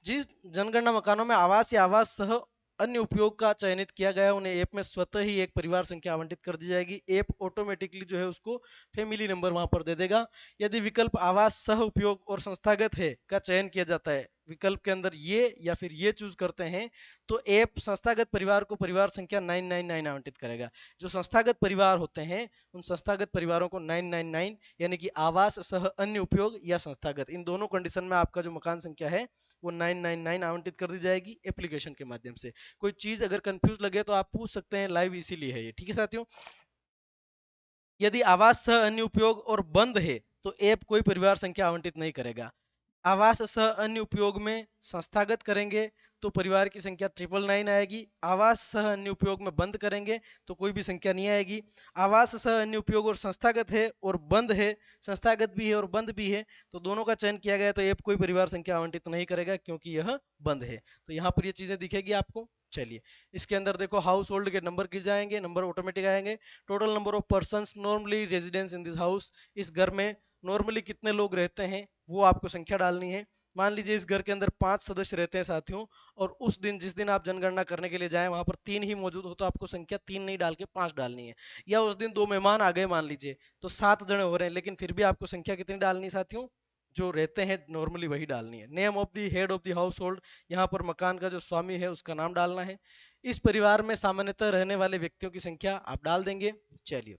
जिस जनगणना मकानों में आवास या आवास सह अन्य उपयोग का चयनित किया गया, उन्हें ऐप में स्वतः ही एक परिवार संख्या आवंटित कर दी जाएगी। ऐप ऑटोमेटिकली जो है उसको फैमिली नंबर वहां पर दे देगा। यदि विकल्प आवास सह उपयोग और संस्थागत है का चयन किया जाता है, विकल्प के अंदर ये या फिर ये चूज करते हैं, तो ऐप संस्थागत परिवार को परिवार संख्या 999 आवंटित करेगा। जो संस्थागत परिवार होते हैं, उन संस्थागत परिवारों को 999 यानी कि आवास सह अन्य उपयोग या संस्थागत, इन दोनों कंडीशन में आपका जो मकान संख्या है वो 999 आवंटित कर दी जाएगी एप्लीकेशन के माध्यम से। कोई चीज अगर कंफ्यूज लगे तो आप पूछ सकते हैं, लाइव इसीलिए है ये। ठीक है साथियों, यदि आवास सह अन्य उपयोग और बंद है तो ऐप कोई परिवार संख्या आवंटित नहीं करेगा। आवास सह अन्य उपयोग में संस्थागत करेंगे तो परिवार की संख्या 999 आएगी। आवास सह अन्य उपयोग में बंद करेंगे तो कोई भी संख्या नहीं आएगी। आवास सह अन्य उपयोग और संस्थागत है और बंद है, संस्थागत भी है और बंद भी है, तो दोनों का चयन किया गया तो ऐप कोई परिवार संख्या आवंटित नहीं करेगा, क्योंकि यह बंद है। तो यहाँ पर ये चीजें दिखेगी आपको। चलिए इसके अंदर देखो, हाउस होल्ड के नंबर गिर जाएंगे, नंबर ऑटोमेटिक आएंगे। Total number of persons normally residence in this house, इस घर में नॉर्मली कितने लोग रहते हैं वो आपको संख्या डालनी है। मान लीजिए इस घर के अंदर 5 सदस्य रहते हैं साथियों, और उस दिन जिस दिन आप जनगणना करने के लिए जाएं वहां पर 3 ही मौजूद हो, तो आपको संख्या 3 नहीं डाल के 5 डालनी है। या उस दिन 2 मेहमान आ गए मान लीजिए, तो 7 जने हो रहे हैं, लेकिन फिर भी आपको संख्या कितनी डालनी है साथियों, जो रहते हैं नॉर्मली वही डालनी है। Name of the head of the house hold, यहाँ पर मकान का जो स्वामी है उसका नाम डालना है। इस परिवार में सामान्यतः रहने वाले व्यक्तियों की संख्या आप डाल देंगे। चलिए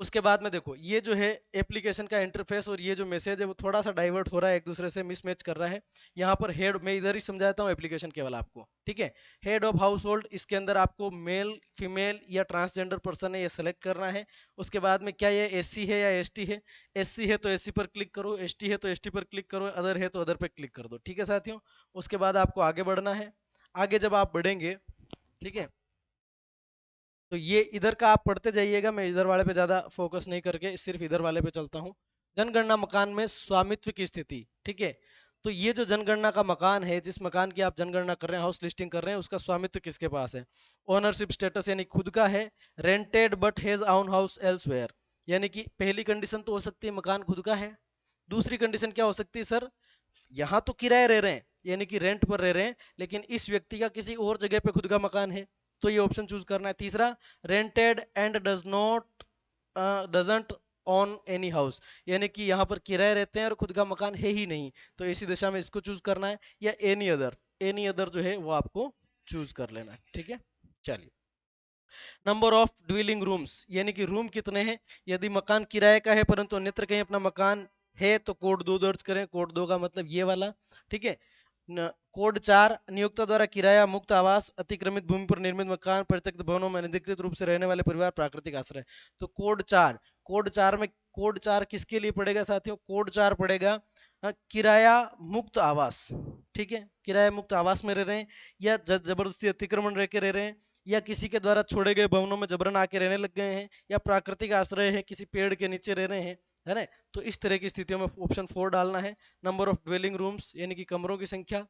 उसके बाद में देखो, ये जो है एप्लीकेशन का इंटरफेस और ये जो मैसेज है वो थोड़ा सा डाइवर्ट हो रहा है, एक दूसरे से मिसमैच कर रहा है। यहाँ पर हेड, मैं इधर ही समझाता हूँ एप्लीकेशन केवल आपको। ठीक है, हेड ऑफ हाउस होल्ड, इसके अंदर आपको मेल फीमेल या ट्रांसजेंडर पर्सन है ये सेलेक्ट करना है। उसके बाद में क्या ये एससी है या एसटी है, एससी है तो एससी पर क्लिक करो, एसटी है तो एसटी पर क्लिक करो, अदर है तो अदर पर क्लिक कर दो। ठीक है साथियों, उसके बाद आपको आगे बढ़ना है। आगे जब आप बढ़ेंगे, ठीक है, तो ये इधर का आप पढ़ते जाइएगा, मैं इधर वाले पे ज्यादा फोकस नहीं करके सिर्फ इधर वाले पे चलता हूँ। जनगणना मकान में स्वामित्व की स्थिति। ठीक है, तो ये जो जनगणना का मकान है, जिस मकान की आप जनगणना कर रहे हैं, हाउस लिस्टिंग कर रहे हैं, उसका स्वामित्व किसके पास है। ओनरशिप स्टेटस यानी खुद का है, rented but has own house elsewhere, यानी कि पहली कंडीशन तो हो सकती है मकान खुद का है। दूसरी कंडीशन क्या हो सकती है सर, यहाँ तो किराए रह रहे हैं यानी कि रेंट पर रह रहे हैं, लेकिन इस व्यक्ति का किसी और जगह पे खुद का मकान है, तो ये ऑप्शन चूज करना है। तीसरा, rented and doesn't on any house, यानी कि यहाँ पर किराए रहते हैं और खुद का मकान है ही नहीं, तो इसी दिशा में इसको चूज करना है। या एनी अदर जो है वो आपको चूज कर लेना है। ठीक है, चलिए नंबर ऑफ ड्वेलिंग रूम्स, यानी कि रूम कितने हैं। यदि मकान किराए का है परंतु अन्यत्र कहीं अपना मकान है तो कोड 2 दर्ज करें। कोड 2 का मतलब ये वाला। ठीक है, कोड 4, नियोक्ता द्वारा किराया मुक्त आवास, अतिक्रमित भूमि पर निर्मित मकान, परित्यक्त भवनों में अनधिकृत रूप से रहने वाले परिवार, प्राकृतिक आश्रय। तो कोड 4 में कोड 4 किसके लिए पड़ेगा साथियों, कोड 4 पड़ेगा किराया मुक्त आवास। ठीक है, किराया मुक्त आवास में रह रहे हैं, या जबरदस्ती अतिक्रमण रह के रह रहे हैं, या किसी के द्वारा छोड़े गए भवनों में जबरन आके रहने लग गए हैं, या प्राकृतिक आश्रय है, किसी पेड़ के नीचे रह रहे हैं, है ना। तो इस तरह की स्थितियों में ऑप्शन 4 डालना है। नंबर ऑफ ड्वेलिंग रूम्स यानी कि कमरों की संख्या।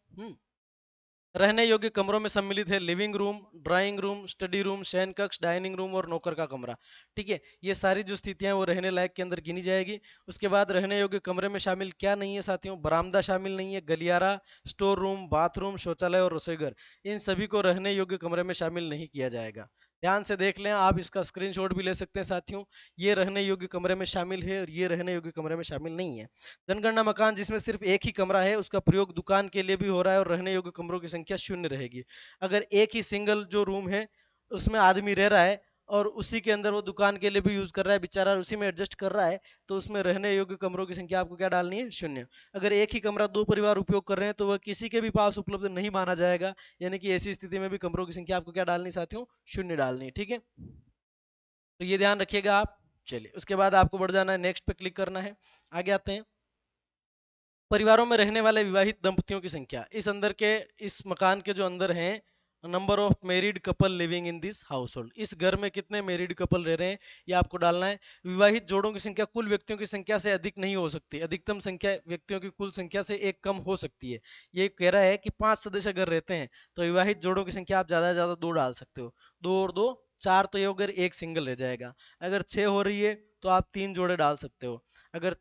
रहने योग्य कमरों में सम्मिलित है living room, drawing room, study room, शयन कक्ष, डाइनिंग रूम और नौकर का कमरा। ठीक है, ये सारी जो स्थितियां वो रहने लायक के अंदर गिनी जाएगी। उसके बाद रहने योग्य कमरे में शामिल क्या नहीं है साथियों, बरामदा शामिल नहीं है, गलियारा, स्टोर रूम, बाथरूम, शौचालय और रसोईघर, इन सभी को रहने योग्य कमरे में शामिल नहीं किया जाएगा। ध्यान से देख लें, आप इसका स्क्रीनशॉट भी ले सकते हैं साथियों। ये रहने योग्य कमरे में शामिल है और ये रहने योग्य कमरे में शामिल नहीं है। जनगणना मकान जिसमें सिर्फ एक ही कमरा है उसका प्रयोग दुकान के लिए भी हो रहा है और रहने योग्य कमरों की संख्या 0 रहेगी। अगर एक ही सिंगल जो रूम है उसमें आदमी रह रहा है और उसी के अंदर वो दुकान के लिए भी यूज कर रहा है बेचारा, उसी में एडजस्ट कर रहा है, तो उसमें रहने योग्य कमरों की संख्या आपको क्या डालनी है, 0। अगर एक ही कमरा 2 परिवार उपयोग कर रहे हैं तो वह किसी के भी पास उपलब्ध नहीं माना जाएगा, यानी कि ऐसी स्थिति में भी कमरों की संख्या आपको क्या डालनी साथियों, 0 डालनी है। ठीक है, तो ये ध्यान रखिएगा आप। चलिए, उसके बाद आपको बढ़ जाना है, नेक्स्ट पे क्लिक करना है। आगे आते हैं, परिवारों में रहने वाले विवाहित दंपतियों की संख्या। इस मकान के जो अंदर हैं, number of married couple living in this house hold, इस घर में कितने मैरिड कपल रह रहे हैं ये आपको डालना है। विवाहित जोड़ों की संख्या कुल व्यक्तियों की संख्या से अधिक नहीं हो सकती, अधिकतम संख्या व्यक्तियों की कुल संख्या से एक कम हो सकती है। ये कह रहा है कि 5 सदस्य अगर रहते हैं तो विवाहित जोड़ों की संख्या आप ज़्यादा से ज़्यादा 2 डाल सकते हो। 2 और 2 4, तो ये अगर एक सिंगल रह जाएगा। अगर 6 हो रही है तो आप 3 जोड़े डाल सकते हो। अगर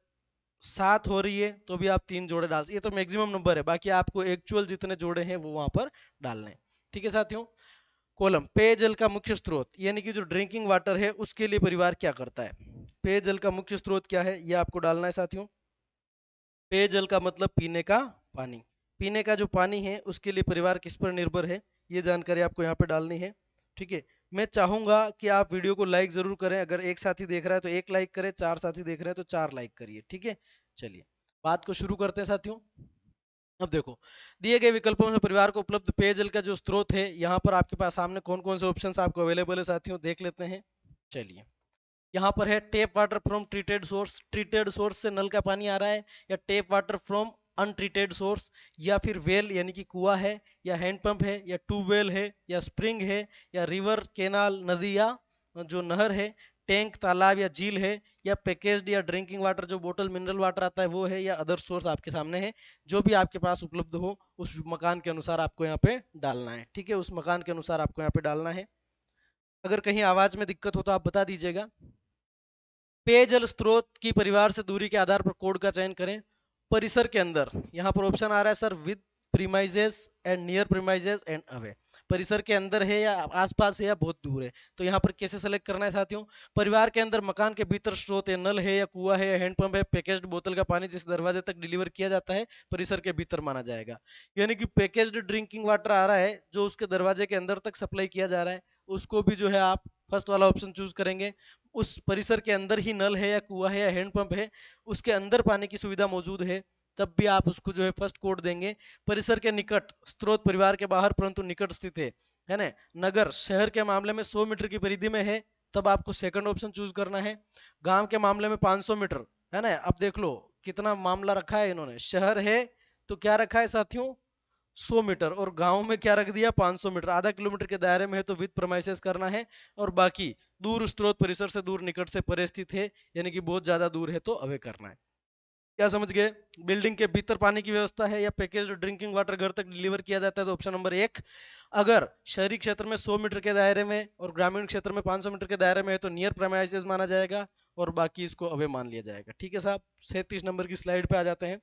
7 हो रही है तो भी आप 3 जोड़े डाल सकते, ये तो मैक्सिमम नंबर है, बाकी आपको एक्चुअल जितने जोड़े हैं वो वहां पर डालने हैं। ठीक है साथियों। कॉलम पेयजल का मुख्य स्रोत, यानी कि जो ड्रिंकिंग वाटर है उसके लिए परिवार क्या करता है। पेयजल का मुख्य स्रोत क्या है ये आपको डालना है साथियों। पेयजल का मतलब पीने का पानी। पीने का जो पानी है उसके लिए परिवार किस पर निर्भर है, ये जानकारी आपको यहाँ पे डालनी है। ठीक है, मैं चाहूंगा कि आप वीडियो को लाइक जरूर करें। अगर एक साथी देख रहा है तो एक लाइक करें, 4 साथी देख रहे हैं तो 4 लाइक करिए। ठीक है, चलिए बात को शुरू करते हैं साथियों। अब देखो, दिए गए विकल्पों से परिवार को उपलब्ध पेयजल का जो स्रोत है, यहाँ पर आपके पास सामने कौन कौन से ऑप्शंस आपको अवेलेबल है साथियों, देख लेते हैं। चलिए, यहाँ पर है tape water from treated source, treated source से नल का पानी आ रहा है, या tape water from untreated source, या फिर वेल यानी कि कुआं है, या हैंडपंप है, या ट्यूबवेल है, या स्प्रिंग है, या रिवर केनाल नदी या जो नहर है, टैंक तालाब या झील है, या पैकेज्ड या ड्रिंकिंग वाटर जो बोतल मिनरल वाटर आता है वो है, या अदर सोर्स आपके सामने है। जो भी आपके पास उपलब्ध हो उस मकान के अनुसार आपको यहाँ पे डालना है। ठीक है, उस मकान के अनुसार आपको यहाँ पे डालना है। अगर कहीं आवाज में दिक्कत हो तो आप बता दीजिएगा। पेयजल स्रोत की परिवार से दूरी के आधार पर कोड का चयन करें। परिसर के अंदर, यहाँ पर ऑप्शन आ रहा है sir, with premises and near premises and away. परिसर के अंदर है या आसपास है या बहुत दूर है, तो यहाँ पर कैसे सेलेक्ट करना है साथियों। परिवार के अंदर मकान के भीतर स्रोत है, नल है या कुआं है या हैंडपंप है, पैकेज्ड बोतल का पानी जिस दरवाजे तक डिलीवर किया जाता है परिसर के भीतर माना जाएगा। यानी कि पैकेज्ड ड्रिंकिंग वाटर आ रहा है जो उसके दरवाजे के अंदर तक सप्लाई किया जा रहा है, उसको भी जो है आप फर्स्ट वाला ऑप्शन चूज करेंगे। उस परिसर के अंदर ही नल है या कुआं है या हैंडपंप है, उसके अंदर पानी की सुविधा मौजूद है, तब भी आप उसको जो है फर्स्ट कोड देंगे। परिसर के निकट, स्रोत परिवार के बाहर परंतु निकट स्थित है ना। नगर शहर के मामले में 100 मीटर की परिधि में है, तब आपको सेकंड ऑप्शन चूज करना है। गांव के मामले में 500 मीटर, है ना। अब देख लो कितना मामला रखा है इन्होंने, शहर है तो क्या रखा है साथियों 100 मीटर, और गांव में क्या रख दिया 500 मीटर। आधा किलोमीटर के दायरे में है तो विद प्रमाइसेस करना है, और बाकी दूर स्रोत परिसर से दूर, निकट से परे स्थित है यानी कि बहुत ज्यादा दूर है तो अवे करना है। क्या समझ गए। बिल्डिंग के भीतर पानी की व्यवस्था है या पैकेज ड्रिंकिंग वाटर घर तक डिलीवर किया जाता है तो ऑप्शन नंबर 1। अगर शहरी क्षेत्र में 100 मीटर के दायरे में और ग्रामीण क्षेत्र में 500 मीटर के दायरे में है तो नियर प्रेमाइसेस माना जाएगा, और बाकी इसको अवे मान लिया जाएगा। ठीक है साहब, 37 नंबर की स्लाइड पे आ जाते हैं।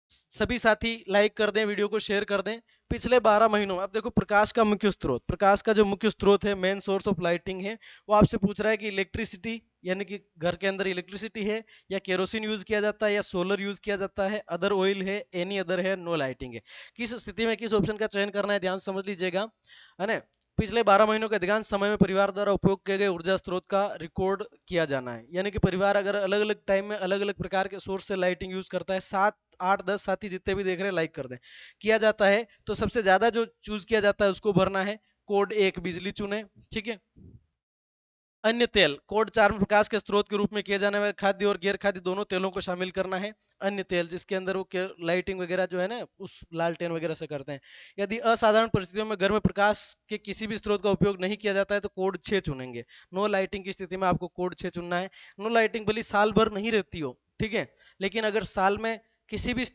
सभी साथी लाइक कर दें, वीडियो को शेयर कर दें। पिछले 12 महीनों, अब देखो प्रकाश का मुख्य स्रोत, प्रकाश का जो मुख्य स्रोत है, मेन सोर्स ऑफ लाइटिंग है, वो आपसे पूछ रहा है कि इलेक्ट्रिसिटी यानी कि घर के अंदर इलेक्ट्रिसिटी है, या केरोसिन यूज किया जाता है, या सोलर यूज किया जाता है, अदर ऑयल है, एनी अदर है, नो लाइटिंग है। किस स्थिति में किस ऑप्शन का चयन करना है ध्यान समझ लीजिएगा, है ना। पिछले 12 महीनों के अधिकांश समय में परिवार द्वारा उपयोग किए गए ऊर्जा स्रोत का रिकॉर्ड किया जाना है। यानी कि परिवार अगर अलग अलग टाइम में अलग अलग प्रकार के सोर्स से लाइटिंग यूज करता है, 7 8 10 साथी जितने भी देख रहे हैं लाइक कर दें, किया जाता है, तो सबसे ज्यादा जो चूज किया जाता है उसको भरना है। कोड 1 बिजली चुने। ठीक है। अन्य तेल, कोड 4 में प्रकाश के स्रोत के रूप में किए जाने वाले खाद्य और गैर खाद्य दोनों तेलों को शामिल करना है। अन्य तेल जिसके अंदर वो लाइटिंग वगैरह जो है ना उस लालटेन वगैरह से करते हैं। यदि असाधारण परिस्थितियों में घर में प्रकाश के किसी भी स्रोत का उपयोग नहीं किया जाता है तो कोड 6 चुनेंगे। नो लाइटिंग की स्थिति में आपको कोड 6 चुनना है। नो लाइटिंग भले साल भर नहीं रहती हो, ठीक है, लेकिन अगर साल में किसी भी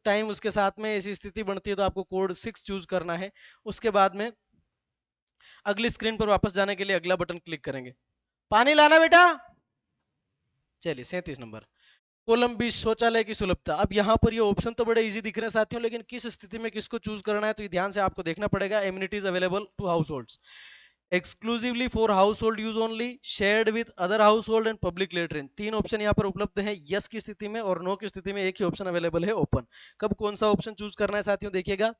टाइम उसके साथ में ऐसी स्थिति बनती है तो आपको कोड 6 चूज करना है। उसके बाद में अगली स्क्रीन पर वापस जाने के लिए अगला बटन क्लिक करेंगे। पानी लाना बेटा। चलिए 37 नंबर, कॉलम 20 शौचालय की सुलभता। अब यहाँ पर ये ऑप्शन तो बड़े इजी दिख रहे हैं साथियों, लेकिन किस स्थिति में किसको चूज करना है तो ये ध्यान से आपको देखना पड़ेगा। Amenities available to households, exclusively for household use only, shared with other household and public latrine. 3 option यहाँ पर उपलब्ध है, यस की स्थिति में, और नो की स्थिति में एक ही ऑप्शन अवेलेबल है ओपन। कब कौन सा ऑप्शन चूज करना है साथियों देखिएगा।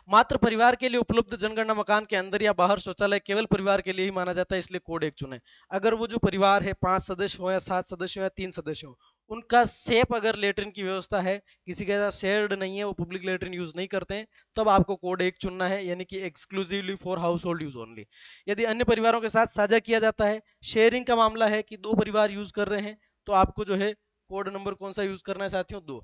मात्र परिवार के लिए उपलब्ध जनगणना मकान के अंदर या बाहर शौचालय केवल परिवार के लिए ही माना जाता है, इसलिए कोड 1 चुने। अगर वो जो परिवार है 5 सदस्य हो या 7 सदस्य हो या 3 सदस्य हो, उनका सेफ अगर लेटरिन की व्यवस्था है, किसी के साथ शेयर्ड नहीं है, वो पब्लिक लेटरिन यूज नहीं करते हैं, तब आपको कोड 1 चुनना है, यानी कि exclusively for household use only. यदि अन्य परिवारों के साथ साझा किया जाता है, शेयरिंग का मामला है कि 2 परिवार यूज कर रहे हैं, तो आपको जो है कोड नंबर कौन सा यूज करना है साथियों? 2।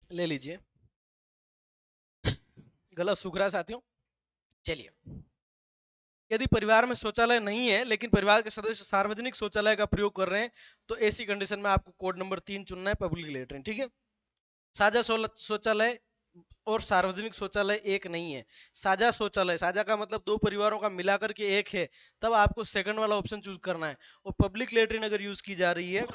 ले लीजिए। गला सूख रहा है साथियों। चलिए, यदि परिवार में शौचालय नहीं है लेकिन परिवार के सदस्य सार्वजनिक शौचालय का प्रयोग कर रहे हैं, तो ऐसी कंडीशन में आपको कोड नंबर 3 चुनना है, पब्लिक लेटरिन। ठीक है। साझा शौचालय और सार्वजनिक शौचालय एक नहीं है। साझा शौचालय, साझा का मतलब 2 परिवारों का मिलाकर के एक है, तब आपको सेकंड वाला ऑप्शन चूज करना है। और पब्लिक लेटरिन अगर यूज की जा रही है,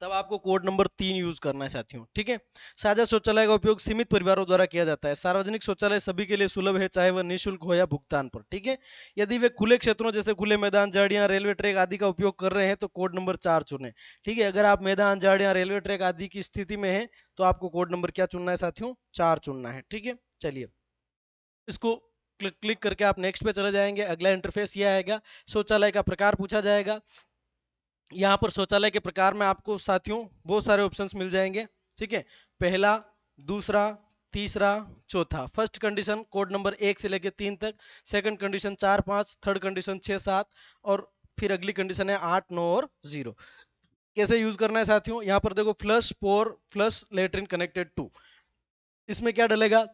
तब आपको कोड नंबर 3 यूज करना है साथियों। ठीक है। साझा शौचालय का उपयोग सीमित परिवारों द्वारा किया जाता है। सार्वजनिक शौचालय सभी के लिए सुलभ है, चाहे वह निःशुल्क हो या भुगतान पर। ठीक है। यदि वे खुले क्षेत्रों जैसे खुले मैदान, झाड़ियां, रेलवे ट्रैक आदि का उपयोग कर रहे हैं, तो कोड नंबर 4 चुने। ठीक है। अगर आप मैदान, झाड़ियां, रेलवे ट्रैक आदि की स्थिति में है, तो आपको कोड नंबर क्या चुनना है साथियों? 4 चुनना है। ठीक है। चलिए, इसको क्लिक करके आप नेक्स्ट पे चले जाएंगे। अगला इंटरफेस ये आएगा। शौचालय का प्रकार पूछा जाएगा। यहाँ पर शौचालय के प्रकार में आपको साथियों बहुत सारे ऑप्शंस मिल जाएंगे। ठीक है। पहला, दूसरा, तीसरा, चौथा। फर्स्ट कंडीशन कोड नंबर 1 से लेके 3 तक, सेकंड कंडीशन 4 5, थर्ड कंडीशन 6 7, और फिर अगली कंडीशन है 8 9 और 0। कैसे यूज करना है साथियों? यहाँ पर देखो, flush pour flush latrine connected to, इसमें क्या डलेगा?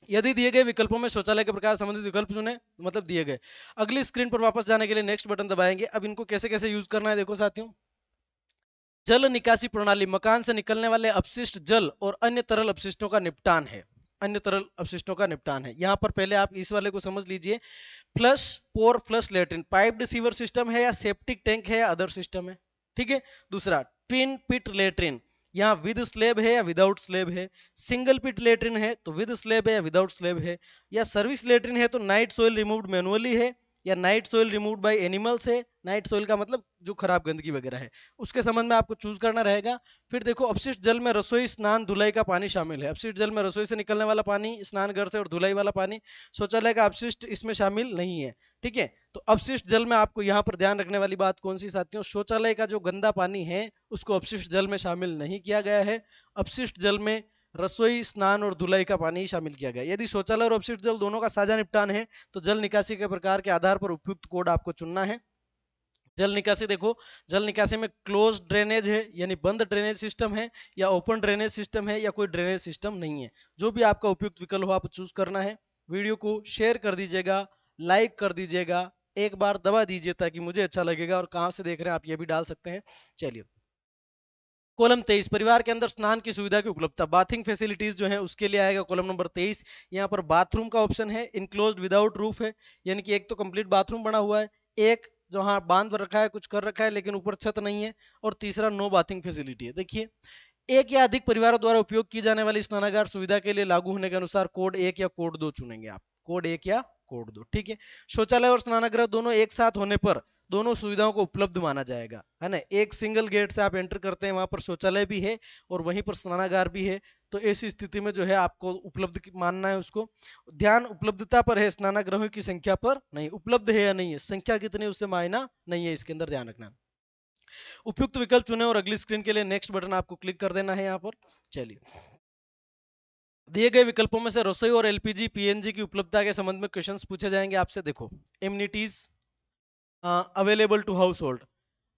यदि दिए गए विकल्पों में शौचालय के प्रकार संबंधित विकल्प चुने, मतलब दिए गए। अगली स्क्रीन पर वापस जाने के लिए नेक्स्ट बटन दबाएंगे। अब इनको कैसे कैसे यूज करना है देखो साथियों। जल निकासी प्रणाली, मकान से निकलने वाले अपशिष्ट जल और अन्य तरल अपशिष्टों का निपटान है। अन्य तरल अपशिष्टों का निपटान है। यहाँ पर पहले आप इस वाले को समझ लीजिए। Flush pour flush latrine piped sewer system है या सेप्टिक टैंक है या अदर सिस्टम है। ठीक है। दूसरा, ट्विन पिट लेटरिन, यहाँ विद स्लेब है या विदाउट स्लेब है। सिंगल पिट लेटरिन है तो विद स्लेब है या विदाउट स्लेब है। या सर्विस लेटरिन है तो नाइट सोइल रिमूव्ड मैनुअली है या night soil removed by animals है। नाइट सोइल का मतलब जो खराब गंदगी वगैरह है, उसके संबंध में आपको चूज करना रहेगा। फिर देखो, अपशिष्ट जल में रसोई, स्नान, धुलाई का पानी शामिल है। अपशिष्ट जल में रसोई से निकलने वाला पानी, स्नान घर से और धुलाई वाला पानी। शौचालय का अपशिष्ट इसमें शामिल नहीं है। ठीक है। तो अपशिष्ट जल में आपको यहाँ पर ध्यान रखने वाली बात कौन सी साथियों? शौचालय का जो गंदा पानी है उसको अपशिष्ट जल में शामिल नहीं किया गया है। अपशिष्ट जल में रसोई, स्नान और धुलाई का पानी ही शामिल किया गया। यदि शौचालय और अपशिष्ट जल दोनों का साझा निपटान है, तो जल निकासी के प्रकार के आधार पर उपयुक्त कोड आपको चुनना है। जल निकासी देखो, जल निकासी में क्लोज ड्रेनेज है यानी बंद ड्रेनेज सिस्टम है, या ओपन ड्रेनेज सिस्टम है, या कोई ड्रेनेज सिस्टम नहीं है। जो भी आपका उपयुक्त विकल्प हो आप चूज करना है। वीडियो को शेयर कर दीजिएगा, लाइक कर दीजिएगा, एक बार दबा दीजिए ताकि मुझे अच्छा लगेगा, और कहाँ से देख रहे हैं आप ये भी डाल सकते हैं। चलिए, कॉलम 23, परिवार के अंदर स्नान की सुविधा की उपलब्धता, बाथिंग फैसिलिटीज जो है उसके लिए आएगा कॉलम नंबर 23। यहाँ पर बाथरूम का ऑप्शन है, इनक्लोज्ड विदाउट रूफ है, यानी कि एक तो कंप्लीट बाथरूम बना हुआ है, एक जो हाँ बांध रखा है, कुछ कर रखा है लेकिन ऊपर छत नहीं है, और तीसरा नो बाथिंग फैसिलिटी है। देखिए, एक या अधिक परिवारों द्वारा उपयोग की जाने वाली स्नानागार सुविधा के लिए लागू होने के अनुसार कोड 1 या कोड 2 चुनेंगे आप। कोड 1 या कोड 2। ठीक है। शौचालय और स्नानागार दोनों एक साथ होने पर दोनों सुविधाओं को उपलब्ध माना जाएगा, है ना। एक सिंगल गेट से आप एंटर करते हैं, वहां पर शौचालय भी है और वहीं पर स्नानागार भी है, तो ऐसी स्थिति में जो है आपको उपलब्ध मानना है उसको। ध्यान उपलब्धता पर है, स्नानागृहों की संख्या पर नहीं। उपलब्ध है या नहीं है, संख्या कितनी उससे मायना नहीं है, इसके अंदर ध्यान रखना। उपयुक्त विकल्प चुने और अगली स्क्रीन के लिए नेक्स्ट बटन आपको क्लिक कर देना है यहाँ पर। चलिए, दिए गए विकल्पों में से रसोई और एलपीजी पीएनजी की उपलब्धता के संबंध में क्वेश्चंस पूछे जाएंगे आपसे। देखो, amenities available to household,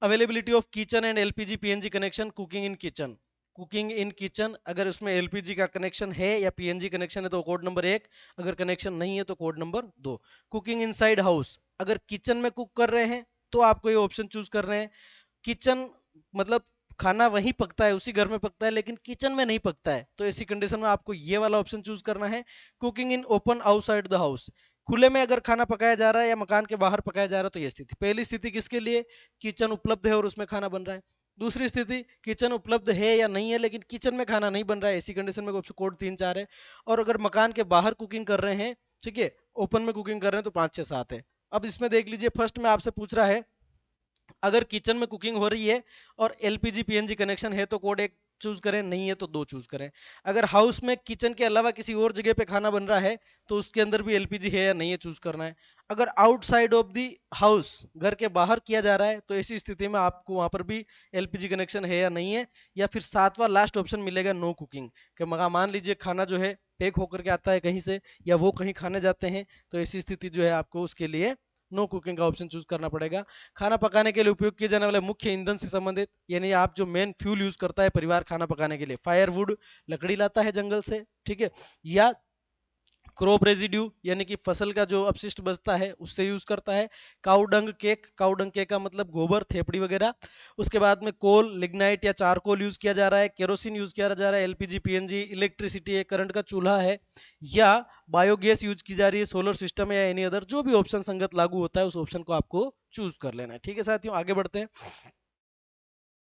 availability of kitchen and LPG PNG connection, cooking in kitchen. Cooking in kitchen, अगर उसमें एलपीजी का कनेक्शन है या पीएनजी कनेक्शन है तो कोड नंबर 1, अगर कनेक्शन नहीं है तो code number 2। Cooking inside house, अगर किचन में कुक कर रहे हैं तो आपको ये ऑप्शन चूज कर रहे हैं। किचन मतलब खाना वहीं पकता है, उसी घर में पकता है, लेकिन किचन में नहीं पकता है, तो ऐसी कंडीशन में आपको ये वाला ऑप्शन चूज करना है। Cooking in open outside the house, खुले में अगर खाना पकाया जा रहा है या मकान के बाहर पकाया जा रहा है, तो ये स्थिति। पहली स्थिति किसके लिए? किचन उपलब्ध है और उसमें खाना बन रहा है। दूसरी स्थिति, किचन उपलब्ध है या नहीं है लेकिन किचन में खाना नहीं बन रहा है, ऐसी कंडीशन में ऑप्शन कोड 3 4 है। और अगर मकान के बाहर कुकिंग कर रहे हैं, ठीक है, ओपन में कुकिंग कर रहे हैं, तो 5 6 7 है। अब इसमें देख लीजिए, फर्स्ट में आपसे पूछ रहा है अगर किचन में कुकिंग हो रही है और एलपीजी पीएनजी कनेक्शन है तो कोड 1 चूज करें, नहीं है तो 2 चूज करें। अगर हाउस में किचन के अलावा किसी और जगह पे खाना बन रहा है तो उसके अंदर भी एलपीजी है या नहीं है चूज करना है। अगर आउटसाइड ऑफ दी हाउस, घर के बाहर किया जा रहा है, तो ऐसी स्थिति में आपको वहां पर भी एलपीजी कनेक्शन है या नहीं है। या फिर सातवां लास्ट ऑप्शन मिलेगा नो कुकिंग, कि मान लीजिए खाना जो है पैक होकर के आता है कहीं से, या वो कहीं खाने जाते हैं, तो ऐसी स्थिति जो है आपको उसके लिए नो कुकिंग का ऑप्शन चूज करना पड़ेगा। खाना पकाने के लिए उपयोग किए जाने वाले मुख्य ईंधन से संबंधित, यानी आप जो मेन फ्यूल यूज करता है परिवार खाना पकाने के लिए, फायरवुड लकड़ी लाता है जंगल से, ठीक है, या क्रॉप रेजिड्यू यानी कि फसल का जो अपशिष्ट बचता है उससे यूज करता है। काउडंग केक, काउडंग केक का मतलब गोबर, थेपड़ी वगैरह। उसके बाद में कोल, लिग्नाइट या चारकोल यूज किया जा रहा है, केरोसिन यूज किया जा रहा है, एलपीजी पीएनजी, इलेक्ट्रिसिटी है, करंट का चूल्हा है, या बायोगैस यूज की जा रही है, सोलर सिस्टम या एनी अदर, जो भी ऑप्शन संगत लागू होता है उस ऑप्शन को आपको चूज कर लेना है। ठीक है साथियों, आगे बढ़ते हैं।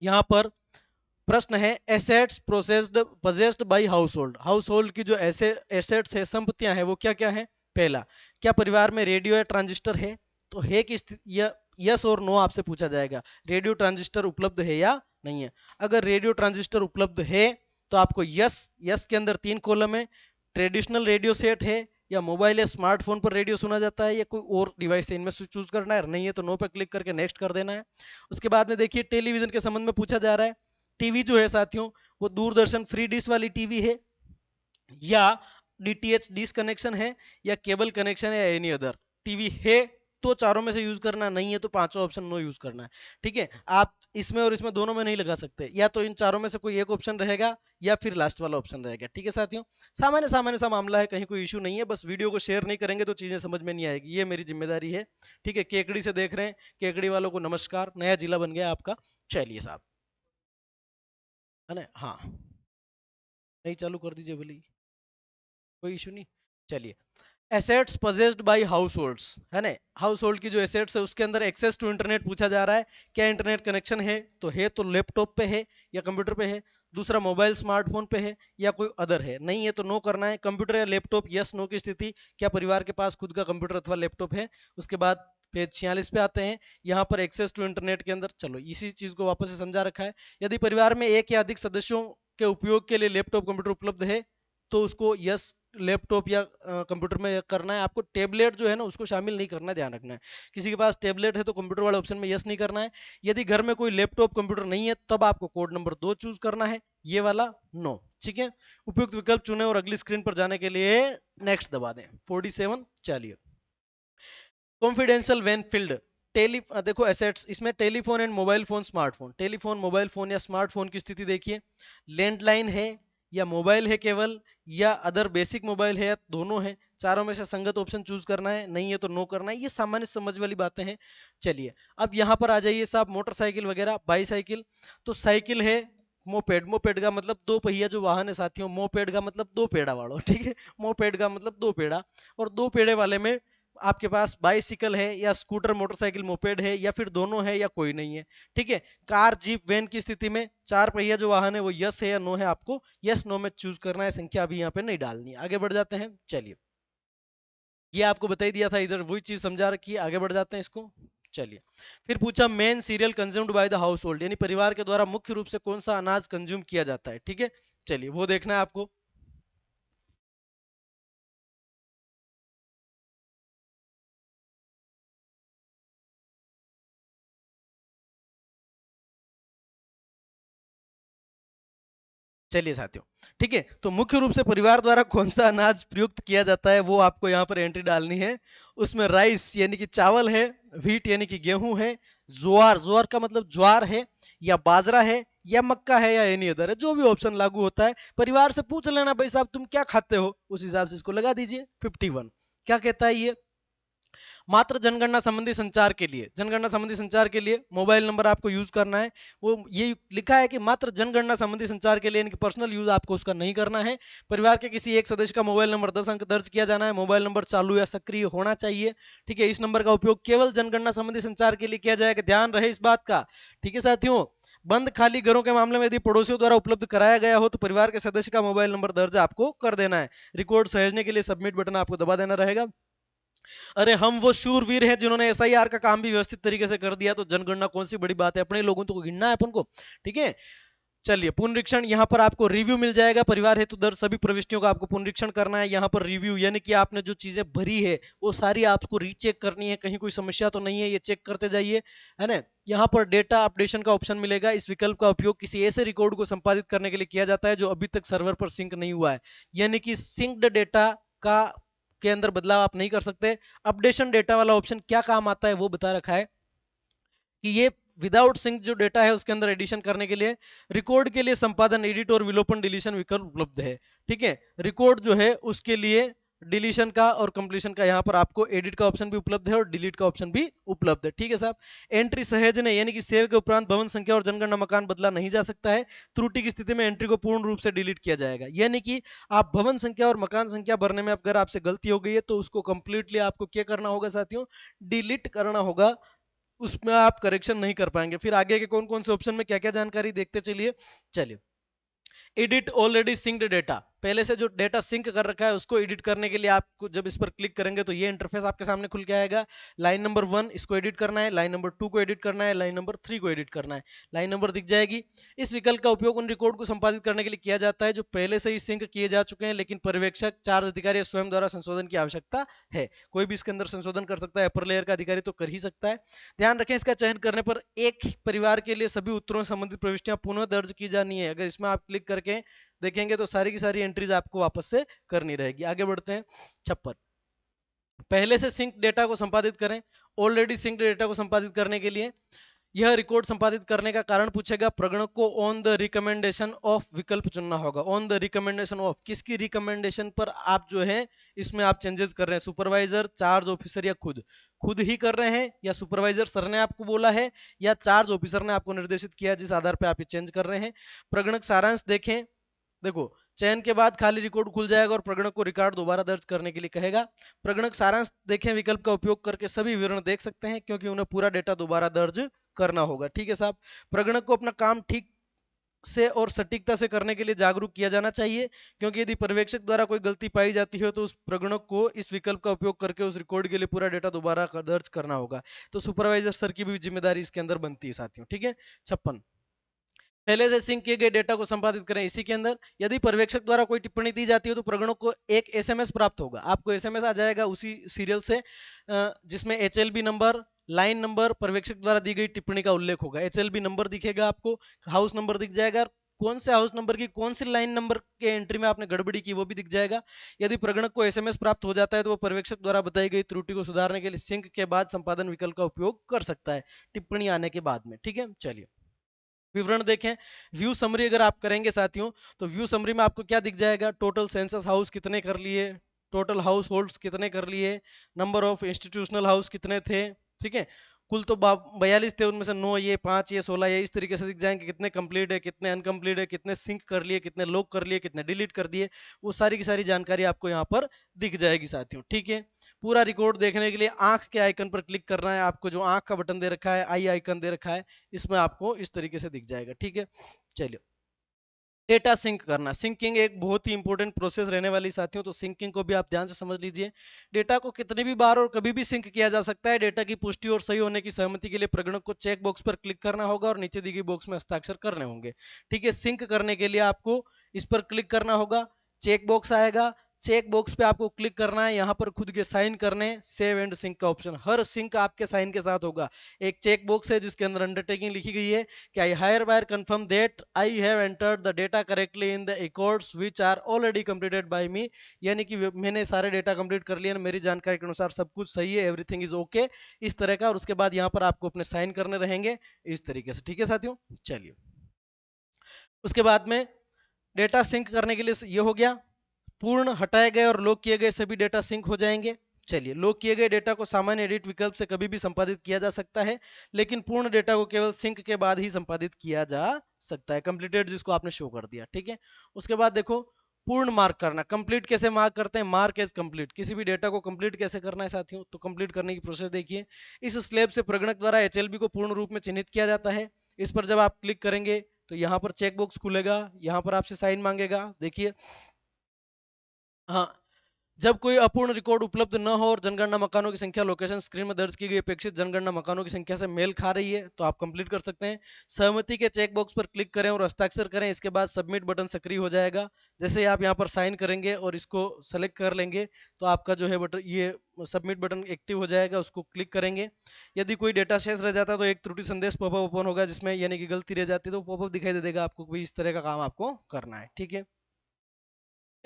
यहाँ पर प्रश्न है assets processed possessed bye house hold. House hold की जो एसेट्स है, संपत्तियां हैं, वो क्या क्या है। पहला, क्या परिवार में रेडियो या ट्रांजिस्टर है, तो है कि यस और नो आपसे पूछा जाएगा, रेडियो ट्रांजिस्टर उपलब्ध है या नहीं है। अगर रेडियो ट्रांजिस्टर उपलब्ध है तो आपको यस, यस के अंदर 3 कॉलम है, ट्रेडिशनल रेडियो सेट है, या मोबाइल या स्मार्टफोन पर रेडियो सुना जाता है, या कोई और डिवाइस है, इनमें से चूज करना है। नहीं है तो नो पे क्लिक करके नेक्स्ट कर देना है। उसके बाद में देखिए टेलीविजन के संबंध में पूछा जा रहा है। टीवी जो है साथियों वो दूरदर्शन फ्री डिश वाली टीवी है, या डीटीएच डिश कनेक्शन है, या केबल कनेक्शन है, या एनी अदर टीवी है तो चारों में से यूज करना, नहीं है तो पांचवा ऑप्शन नो यूज करना है। ठीक है, आप इसमें और इसमें दोनों में नहीं लगा सकते, या तो इन चारों में से कोई एक ऑप्शन रहेगा या फिर लास्ट वाला ऑप्शन रहेगा। ठीक है साथियों, सामान्य सामान्य सा मामला है, कहीं कोई इशू नहीं है, बस वीडियो को शेयर नहीं करेंगे तो चीजें समझ में नहीं आएगी, ये मेरी जिम्मेदारी है। ठीक है, केकड़ी से देख रहे हैं, केकड़ी वालों को नमस्कार, नया जिला बन गया आपका। चलिए साहब, है ना, हाँ, नहीं चालू कर दीजिए भले, कोई इशू नहीं। चलिए, assets possessed bye house holds, है ना, हाउस होल्ड की जो एसेट्स है उसके अंदर एक्सेस टू इंटरनेट पूछा जा रहा है। क्या इंटरनेट कनेक्शन है तो लैपटॉप पे है या कंप्यूटर पे है। दूसरा, मोबाइल स्मार्टफोन पे है या कोई अदर है, नहीं है तो नो करना है। कंप्यूटर या लैपटॉप, यस नो की स्थिति, क्या परिवार के पास खुद का कंप्यूटर अथवा लैपटॉप है। उसके बाद पेज 46 पे आते हैं, यहाँ पर एक्सेस टू इंटरनेट के अंदर, चलो इसी चीज को वापस से समझा रखा है। यदि परिवार में एक या अधिक सदस्यों के उपयोग के लिए लैपटॉप कंप्यूटर उपलब्ध है तो उसको यस लैपटॉप या कंप्यूटर में करना है। आपको टेबलेट जो है ना उसको शामिल नहीं करना है, ध्यान रखना है। किसी के पास टेबलेट है तो कंप्यूटर वाले ऑप्शन में यस नहीं करना है। यदि घर में कोई लैपटॉप कंप्यूटर नहीं है तब आपको कोड नंबर 2 चूज करना है, ये वाला नो। ठीक है, उपयुक्त विकल्प चुने और अगली स्क्रीन पर जाने के लिए नेक्स्ट दबा दें। 47, चलिए, कॉन्फिडेंशियल व्हेन फील्ड टेली, देखो एसेट्स इसमें telephone and mobile phone, smartphone, telephone, mobile phone या स्मार्टफोन की स्थिति देखिए, लैंडलाइन है या मोबाइल है केवल, या अदर बेसिक मोबाइल है, या दोनों है। चारों में से संगत ऑप्शन चूज करना है, नहीं है तो नो करना है। ये सामान्य समझ वाली बातें हैं। चलिए, अब यहाँ पर आ जाइए साहब, मोटरसाइकिल वगैरह, बाईसाइकिल, तो साइकिल है, मोपेड, मोपेड का मतलब दो पहिया जो वाहन है साथियों, मोपेड का मतलब दो पेड़ा वालों, ठीक है, मोपेड का मतलब दो पेड़ा, और दो पेड़े वाले में आपके पास बाइसिकल है या स्कूटर, मोटरसाइकिल, मोपेड है, या फिर दोनों है या कोई नहीं है। ठीक है, कार, जीप, वैन की स्थिति में चार पहिया जो वाहन है वो यस है या नो है, आपको यस नो में चूज करना है, संख्या अभी यहाँ पे नहीं डालनी है। आगे बढ़ जाते हैं, चलिए, ये आपको बता ही दिया था, इधर वही चीज समझा रखी है, आगे बढ़ जाते हैं इसको। चलिए, फिर पूछा main serial consumed by the house hold, यानी परिवार के द्वारा मुख्य रूप से कौन सा अनाज कंज्यूम किया जाता है। ठीक है, चलिए वो देखना है आपको। चलिए साथियों, ठीक है, तो मुख्य रूप से परिवार द्वारा कौन सा अनाज प्रयुक्त किया जाता है वो आपको यहाँ पर एंट्री डालनी है। उसमें राइस यानी कि चावल है, व्हीट यानी कि गेहूं है, ज्वार, ज्वार का मतलब ज्वार है, या बाजरा है, या मक्का है, या एनी अदर है, जो भी ऑप्शन लागू होता है। परिवार से पूछ लेना भाई साहब तुम क्या खाते हो, उस हिसाब से इसको लगा दीजिए। 51 क्या कहता है ये, मात्र जनगणना संबंधी संचार के लिए, जनगणना संबंधी संचार के लिए मोबाइल नंबर आपको यूज करना है। वो ये लिखा है कि मात्र जनगणना संबंधी संचार के लिए, इनकी पर्सनल यूज आपको उसका नहीं करना है। परिवार के किसी एक सदस्य का मोबाइल नंबर 10 अंक दर्ज किया जाना है, मोबाइल नंबर चालू या सक्रिय होना चाहिए। ठीक है, इस नंबर का उपयोग केवल जनगणना संबंधी संचार के लिए किया जाएगा, ध्यान रहे इस बात का। ठीक है साथियों, बंद खाली घरों के मामले में यदि पड़ोसियों द्वारा उपलब्ध कराया गया हो तो परिवार के सदस्य का मोबाइल नंबर दर्ज आपको कर देना है। रिकॉर्ड सहेजने के लिए सबमिट बटन आपको दबा देना रहेगा। अरे हम वो शूरवीर हैं जिन्होंने एसआईआर का काम भी व्यवस्थित तरीके से कर दिया, तो जनगणना कौन सी बड़ी बात है, अपने लोगों को गिनना है अपन को। ठीक है, चलिए पुनरीक्षण, यहाँ पर आपको रिव्यू मिल जाएगा, परिवार हेतु दर्ज सभी प्रविष्टियों का आपको पुनरीक्षण करना है। यहाँ पर रिव्यू यानी कि आपने जो चीजें भरी है वो सारी आपको रीचेक करनी है, कहीं कोई समस्या तो नहीं है, ये चेक करते जाइए, है ना। यहाँ पर डेटा अपडेशन का ऑप्शन मिलेगा, इस विकल्प का उपयोग किसी ऐसे रिकॉर्ड को संपादित करने के लिए किया जाता है जो अभी तक सर्वर पर सिंक नहीं हुआ है, यानी कि सिंक्ड डेटा का के अंदर बदलाव आप नहीं कर सकते। अपडेशन डेटा वाला ऑप्शन क्या काम आता है वो बता रखा है कि ये विदाउट सिंक जो डेटा है उसके अंदर एडिशन करने के लिए, रिकॉर्ड के लिए संपादन, एडिट और विलोपन डिलीशन विकल्प उपलब्ध है। ठीक है, रिकॉर्ड जो है उसके लिए डिलीशन का और कंप्लीशन का यहाँ पर आपको एडिट का ऑप्शन भी उपलब्ध है और डिलीट का ऑप्शन भी उपलब्ध है। ठीक है साहब, एंट्री सहेज ने यानी कि सेव के उपरांत भवन संख्या और जनगणना मकान बदला नहीं जा सकता है, त्रुटि की स्थिति में एंट्री को पूर्ण रूप से डिलीट किया जाएगा। यानी कि आप भवन संख्या और मकान संख्या भरने में अगर आपसे गलती हो गई है तो उसको कंप्लीटली आपको क्या करना होगा साथियों, डिलीट करना होगा, उसमें आप करेक्शन नहीं कर पाएंगे। फिर आगे के कौन कौन से ऑप्शन में क्या क्या जानकारी देखते चलिए। चलिए, एडिट ऑलरेडी सिंक्ड डेटा, पहले से जो डेटा सिंक कर रखा है उसको एडिट करने के लिए आपको जब इस पर क्लिक करेंगे तो ये इंटरफेस आपके सामने खुल के आएगा। लाइन नंबर 1 इसको एडिट करना है, लाइन नंबर 2 को एडिट करना है, लाइन नंबर 3 को एडिट करना है, लाइन नंबर दिख जाएगी। इस विकल्प का उपयोग उन रिकॉर्ड को संपादित करने के लिए किया जाता है जो पहले से ही सिंक किए जा चुके हैं लेकिन पर्यवेक्षक, चार्ज अधिकारी या स्वयं द्वारा संशोधन की आवश्यकता है। कोई भी इसके अंदर संशोधन कर सकता है, अपर लेयर का अधिकारी तो कर ही सकता है। ध्यान रखें, इसका चयन करने पर एक परिवार के लिए सभी उत्तरों से संबंधित प्रविष्टियां पुनः दर्ज की जानी है। अगर इसमें आप क्लिक करके देखेंगे तो सारी की सारी एंट्रीज आपको वापस से करनी रहेगी। आगे बढ़ते हैं। 56, पहले से सिंक डेटा को संपादित करें, ऑलरेडी सिंक डेटा को संपादित करने के लिए यह रिकॉर्ड संपादित करने का कारण पूछेगा, प्रगणक को ऑन द रिकमेंडेशन ऑफ विकल्प चुनना होगा। ऑन द रिकमेंडेशन ऑफ, किसकी रिकमेंडेशन पर आप जो है इसमें आप चेंजेस कर रहे हैं, सुपरवाइजर, चार्ज ऑफिसर या खुद खुद ही कर रहे हैं, या सुपरवाइजर सर ने आपको बोला है, या चार्ज ऑफिसर ने आपको निर्देशित किया जिस आधार पर आप ये चेंज कर रहे हैं। प्रगणक सारांश देखें, देखो चयन के बाद खाली रिकॉर्ड खुल जाएगा और प्रगणक को रिकॉर्ड दोबारा दर्ज करने के लिए कहेगा। प्रगणक सारांश देखें विकल्प का उपयोग करके सभी विवरण देख सकते हैं क्योंकि उन्हें पूरा डेटा दोबारा दर्ज करना होगा। ठीक है साहब, प्रगणक को अपना काम ठीक से और सटीकता से करने के लिए जागरूक किया जाना चाहिए, क्योंकि यदि पर्यवेक्षक द्वारा कोई गलती पाई जाती है तो उस प्रगणक को इस विकल्प का उपयोग करके उस रिकॉर्ड के लिए पूरा डेटा दोबारा दर्ज करना होगा। तो सुपरवाइजर सर की भी जिम्मेदारी इसके अंदर बनती है साथियों। ठीक है, 56, पहले से सिंक किए गए डेटा को संपादित करें। इसी के अंदर यदि पर्यवेक्षक द्वारा कोई टिप्पणी दी जाती है तो प्रगणक को एक एसएमएस प्राप्त होगा, आपको एसएमएस आ जाएगा उसी सीरियल से जिसमें एचएलबी नंबर, लाइन नंबर, पर्यवेक्षक द्वारा दी गई टिप्पणी का उल्लेख होगा। एचएलबी नंबर दिखेगा आपको, हाउस नंबर दिख जाएगा, कौन से हाउस नंबर की कौन सी लाइन नंबर के एंट्री में आपने गड़बड़ी की वो भी दिख जाएगा। यदि प्रगणक को एसएमएस प्राप्त हो जाता है तो वो पर्यवेक्षक द्वारा बताई गई त्रुटि को सुधारने के लिए सिंक के बाद संपादन विकल्प का उपयोग कर सकता है, टिप्पणी आने के बाद में। ठीक है, चलिए विवरण देखें। व्यू समरी अगर आप करेंगे साथियों तो व्यू समरी में आपको क्या दिख जाएगा, टोटल सेंसस हाउस कितने कर लिए, टोटल हाउस होल्ड्स कितने कर लिए, नंबर ऑफ इंस्टीट्यूशनल हाउस कितने थे। ठीक है, कुल तो 42 थे, उनमें से 9 ये, 5 ये, 16 ये, इस तरीके से दिख जाएंगे कितने कंप्लीट है, कितने अनकंप्लीट है, कितने सिंक कर लिए, कितने लॉक कर लिए, कितने डिलीट कर दिए, वो सारी की सारी जानकारी आपको यहाँ पर दिख जाएगी साथियों। ठीक है, पूरा रिकॉर्ड देखने के लिए आंख के आइकन पर क्लिक करना है आपको, जो आंख का बटन दे रखा है, आई आइकन दे रखा है, इसमें आपको इस तरीके से दिख जाएगा। ठीक है, चलिए डेटा सिंक करना, सिंकिंग एक बहुत ही इंपॉर्टेंट प्रोसेस रहने वाली साथियों, तो सिंकिंग को भी आप ध्यान से समझ लीजिए। डेटा को कितनी भी बार और कभी भी सिंक किया जा सकता है। डेटा की पुष्टि और सही होने की सहमति के लिए प्रगणक को चेक बॉक्स पर क्लिक करना होगा और नीचे दी गई बॉक्स में हस्ताक्षर करने होंगे। ठीक है, सिंक करने के लिए आपको इस पर क्लिक करना होगा, चेक बॉक्स आएगा, चेक बॉक्स पे आपको क्लिक करना है, यहाँ पर खुद के साइन करने, सेव एंड सिंक का ऑप्शन, हर सिंक आपके साइन के साथ होगा। एक चेक बॉक्स है जिसके अंदर अंडरटेकिंग लिखी गई है कि I hereby confirm that I have entered the data correctly in the records which are already completed by me, यानी कि मैंने सारे डेटा कंप्लीट कर लिए, मेरी जानकारी के अनुसार सब कुछ सही है, एवरीथिंग इज ओके, इस तरह का। और उसके बाद यहाँ पर आपको अपने साइन करने रहेंगे इस तरीके से। ठीक है साथियों, चलिए उसके बाद में डेटा सिंक करने के लिए ये हो गया, पूर्ण हटाए गए और लॉक किए गए सभी डेटा सिंक हो जाएंगे। चलिए, लॉक किए गए डेटा को सामान्य एडिट विकल्प से कभी भी संपादित किया जा सकता है, लेकिन पूर्ण डेटा को केवल सिंक के बाद ही संपादित किया जा सकता है, कंप्लीटेड जिसको आपने शो कर दिया। ठीक है, उसके बाद देखो पूर्ण मार्क करना, कंप्लीट कैसे मार्क करते हैं, मार्क एज कंप्लीट, किसी भी डेटा को कंप्लीट कैसे करना है साथियों, तो कंप्लीट करने की प्रोसेस देखिए। इस स्लैब से प्रगणक द्वारा एचएलबी को पूर्ण रूप में चिन्हित किया जाता है। इस पर जब आप क्लिक करेंगे तो यहाँ पर चेक बॉक्स खुलेगा, यहाँ पर आपसे साइन मांगेगा, देखिए हाँ जब कोई अपूर्ण रिकॉर्ड उपलब्ध न हो और जनगणना मकानों की संख्या लोकेशन स्क्रीन में दर्ज की गई अपेक्षित जनगणना मकानों की संख्या से मेल खा रही है तो आप कंप्लीट कर सकते हैं। सहमति के चेक बॉक्स पर क्लिक करें और हस्ताक्षर करें, इसके बाद सबमिट बटन सक्रिय हो जाएगा। जैसे ही आप यहाँ पर साइन करेंगे और इसको सेलेक्ट कर लेंगे तो आपका जो है बटन, ये सबमिट बटन एक्टिव हो जाएगा, उसको क्लिक करेंगे। यदि कोई डेटा शेष रह जाता है तो एक त्रुटि संदेश पॉपअप ओपन होगा जिसमें यानी कि गलती रह जाती है तो पॉपअप दिखाई दे देगा आपको, कोई इस तरह का काम आपको करना है। ठीक है।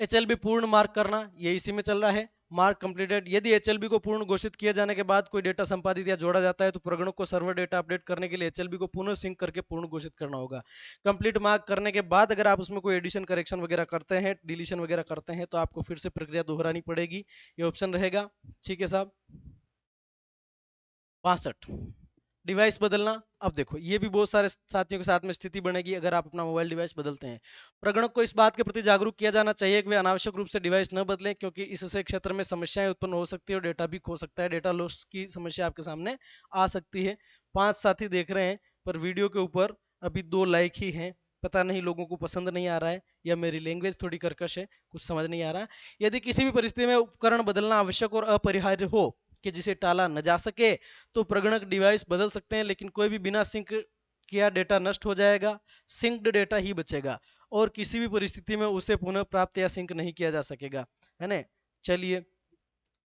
एचएलबी पूर्ण मार्क करना, ये इसी में चल रहा है। मार्क कंप्लीटेड, यदि एचएलबी को पूर्ण घोषित किए जाने के बाद कोई डेटा संपादित या जोड़ा जाता है तो प्रगणक को सर्वर डेटा अपडेट करने के लिए एचएलबी को पुनः सिंक करके पूर्ण घोषित करना होगा। कंप्लीट मार्क करने के बाद अगर आप उसमें कोई एडिशन करेक्शन वगैरह करते हैं, डिलीशन वगैरह करते हैं तो आपको फिर से प्रक्रिया दोहरानी पड़ेगी, ये ऑप्शन रहेगा। ठीक है साहब। 62, डिवाइस बदलना। अब देखो ये भी बहुत सारे साथियों के साथ में स्थिति बनेगी अगर आप अपना मोबाइल डिवाइस बदलते हैं। प्रगणक को इस बात के प्रति जागरूक किया जाना चाहिए कि वे अनावश्यक रूप से डिवाइस न बदलें, क्योंकि इससे क्षेत्र में समस्याएं उत्पन्न हो सकती है और डेटा भी खो सकता है, डेटा लॉस की समस्या आपके सामने आ सकती है। 5 साथी देख रहे हैं पर वीडियो के ऊपर अभी 2 लाइक ही हैं, पता नहीं लोगों को पसंद नहीं आ रहा है या मेरी लैंग्वेज थोड़ी कर्कश है, कुछ समझ नहीं आ रहा। यदि किसी भी परिस्थिति में उपकरण बदलना आवश्यक और अपरिहार्य हो कि जिसे टाला न जा सके तो प्रगणक डिवाइस बदल सकते हैं, लेकिन कोई भी बिना सिंक किया डेटा नष्ट हो जाएगा, सिंक्ड डेटा ही बचेगा और किसी भी परिस्थिति में उसे पुनः प्राप्त या सिंक नहीं किया जा सकेगा, है ना। चलिए,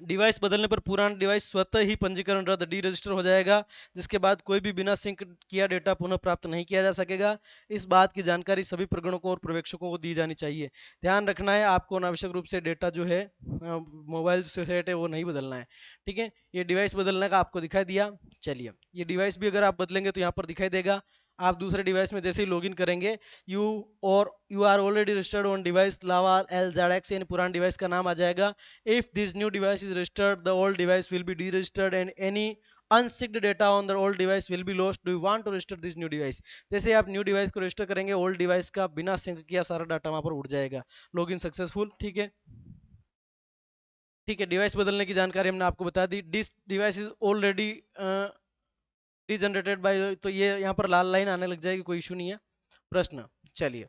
डिवाइस बदलने पर पुराना डिवाइस स्वतः ही पंजीकरण रद्द डी रजिस्टर हो जाएगा, जिसके बाद कोई भी बिना सिंक किया डेटा पुनः प्राप्त नहीं किया जा सकेगा। इस बात की जानकारी सभी प्रगणकों और पर्यवेक्षकों को दी जानी चाहिए। ध्यान रखना है आपको अनावश्यक रूप से डेटा जो है मोबाइल से सेट है वो नहीं बदलना है। ठीक है, ये डिवाइस बदलने का आपको दिखाई दिया। चलिए, ये डिवाइस भी अगर आप बदलेंगे तो यहाँ पर दिखाई देगा। आप दूसरे डिवाइस में जैसे ही लॉगिन करेंगे you are already registered on device Lava LZX, यानी पुराने डिवाइस का नाम आ जाएगा। If this new device is registered, the old device will be deregistered and any unsynced data on the old device will be lost. Do you want to register this new device? जैसे आप new device को register करेंगे, old device का बिना sink किया सारा data वहां पर उड़ जाएगा। Login successful. ठीक है। ठीक है, डिवाइस बदलने की जानकारी हमने आपको बता दी। This device is already generated by, तो ये यहाँ पर लाल लाइन आने लग जाएगी, कोई इशू नहीं है। प्रश्न, चलिए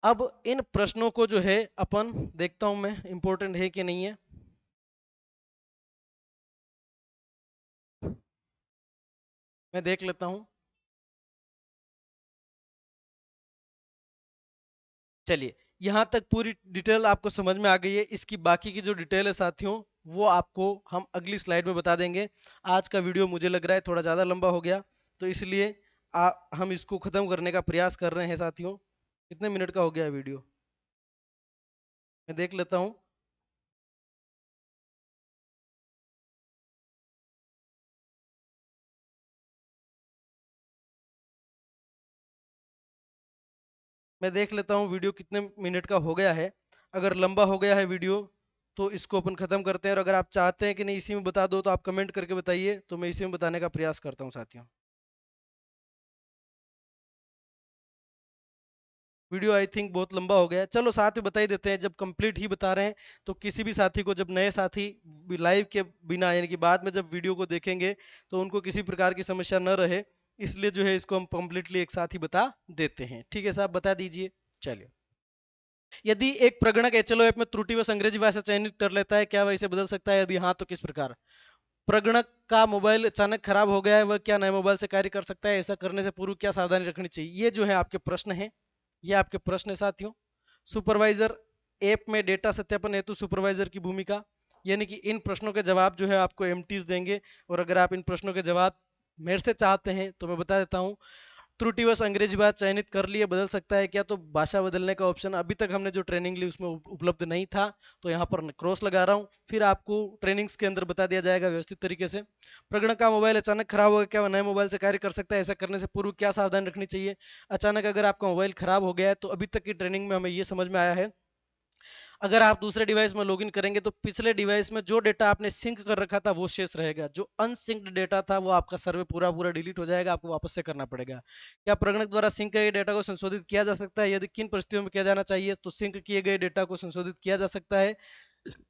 अब इन प्रश्नों को जो है अपन देखता हूं मैं इंपॉर्टेंट है कि नहीं है। मैं देख लेता हूं। चलिए, यहाँ तक पूरी डिटेल आपको समझ में आ गई है। इसकी बाकी की जो डिटेल है साथियों वो आपको हम अगली स्लाइड में बता देंगे। आज का वीडियो मुझे लग रहा है थोड़ा ज़्यादा लंबा हो गया, तो इसलिए हम इसको ख़त्म करने का प्रयास कर रहे हैं साथियों। कितने मिनट का हो गया है वीडियो, मैं देख लेता हूँ। मैं देख लेता हूँ वीडियो कितने मिनट का हो गया है। अगर लंबा हो गया है वीडियो तो इसको अपन ख़त्म करते हैं, और अगर आप चाहते हैं कि नहीं इसी में बता दो तो आप कमेंट करके बताइए, तो मैं इसी में बताने का प्रयास करता हूँ साथियों। वीडियो आई थिंक बहुत लंबा हो गया है। चलो साथ में बता ही देते हैं, जब कंप्लीट ही बता रहे हैं तो किसी भी साथी को, जब नए साथी लाइव के बिना यानी कि बाद में जब वीडियो को देखेंगे तो उनको किसी प्रकार की समस्या न रहे, इसलिए जो है इसको हम कंप्लीटली एक साथ ही बता देते हैं। ठीक है साहब, बता दीजिए। चलिए, यदि एक प्रगणक एचएलओ ऐप में त्रुटिवश अंग्रेजी भाषा चयनित कर लेता है, क्या वह इसे बदल सकता है? यदि हाँ तो किस प्रकार? प्रगणक का मोबाइल अचानक खराब हो गया है, वह क्या नए मोबाइल से कार्य कर सकता है? ऐसा करने से पूर्व क्या सावधानी रखनी चाहिए? ये जो है आपके प्रश्न है, ये आपके प्रश्न है साथियों। सुपरवाइजर ऐप में डेटा सत्यापन हेतु सुपरवाइजर की भूमिका, यानी कि इन प्रश्नों के जवाब जो है आपको एमटीज देंगे, और अगर आप इन प्रश्नों के जवाब मेरे से चाहते हैं तो मैं बता देता हूँ। त्रुटिवश अंग्रेजी भाषा चयनित कर लिए, बदल सकता है क्या? तो भाषा बदलने का ऑप्शन अभी तक हमने जो ट्रेनिंग ली उसमें उपलब्ध नहीं था, तो यहाँ पर क्रॉस लगा रहा हूँ, फिर आपको ट्रेनिंग्स के अंदर बता दिया जाएगा व्यवस्थित तरीके से। प्रगणक का मोबाइल अचानक खराब हो गया, क्या वह नए मोबाइल से कार्य कर सकता है? ऐसा करने से पूर्व क्या सावधानी रखनी चाहिए? अचानक अगर आपका मोबाइल खराब हो गया है तो अभी तक की ट्रेनिंग में हमें ये समझ में आया है, अगर आप दूसरे डिवाइस में लॉगिन करेंगे तो पिछले डिवाइस में जो डेटा आपने सिंक कर रखा था वो शेष रहेगा, जो अनसिंक्ड डेटा था वो आपका सर्वे पूरा पूरा डिलीट हो जाएगा, आपको वापस से करना पड़ेगा। क्या प्रगणक द्वारा सिंक किए गए डेटा को संशोधित किया जा सकता है? यदि किन परिस्थितियों में किया जाना चाहिए? तो सिंक किए गए डेटा को संशोधित किया जा सकता है।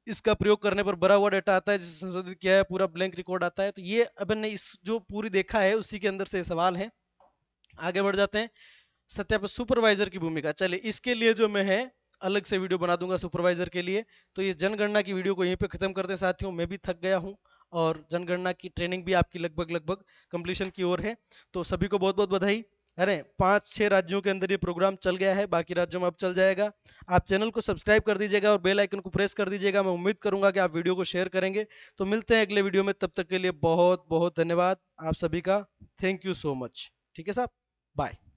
इसका प्रयोग करने पर भरा हुआ डेटा आता है, जिसे संशोधित किया है पूरा ब्लैंक रिकॉर्ड आता है। तो ये अपन ने इस जो पूरी देखा है उसी के अंदर से सवाल है। आगे बढ़ जाते हैं। सत्यापन सुपरवाइजर की भूमिका, चलिए इसके लिए जो मैं है अलग से वीडियो बना दूंगा सुपरवाइजर के लिए। तो ये जनगणना की वीडियो को यहीं पे ख़त्म करते हैं साथियों। मैं भी थक गया हूँ और जनगणना की ट्रेनिंग भी आपकी लगभग लगभग कंप्लीशन की ओर है। तो सभी को बहुत बहुत बधाई। अरे 5-6 राज्यों के अंदर ये प्रोग्राम चल गया है, बाकी राज्यों में अब चल जाएगा। आप चैनल को सब्सक्राइब कर दीजिएगा और बेल आइकन को प्रेस कर दीजिएगा। मैं उम्मीद करूंगा कि आप वीडियो को शेयर करेंगे। तो मिलते हैं अगले वीडियो में, तब तक के लिए बहुत बहुत धन्यवाद आप सभी का। Thank you so much. ठीक है साहब, बाय।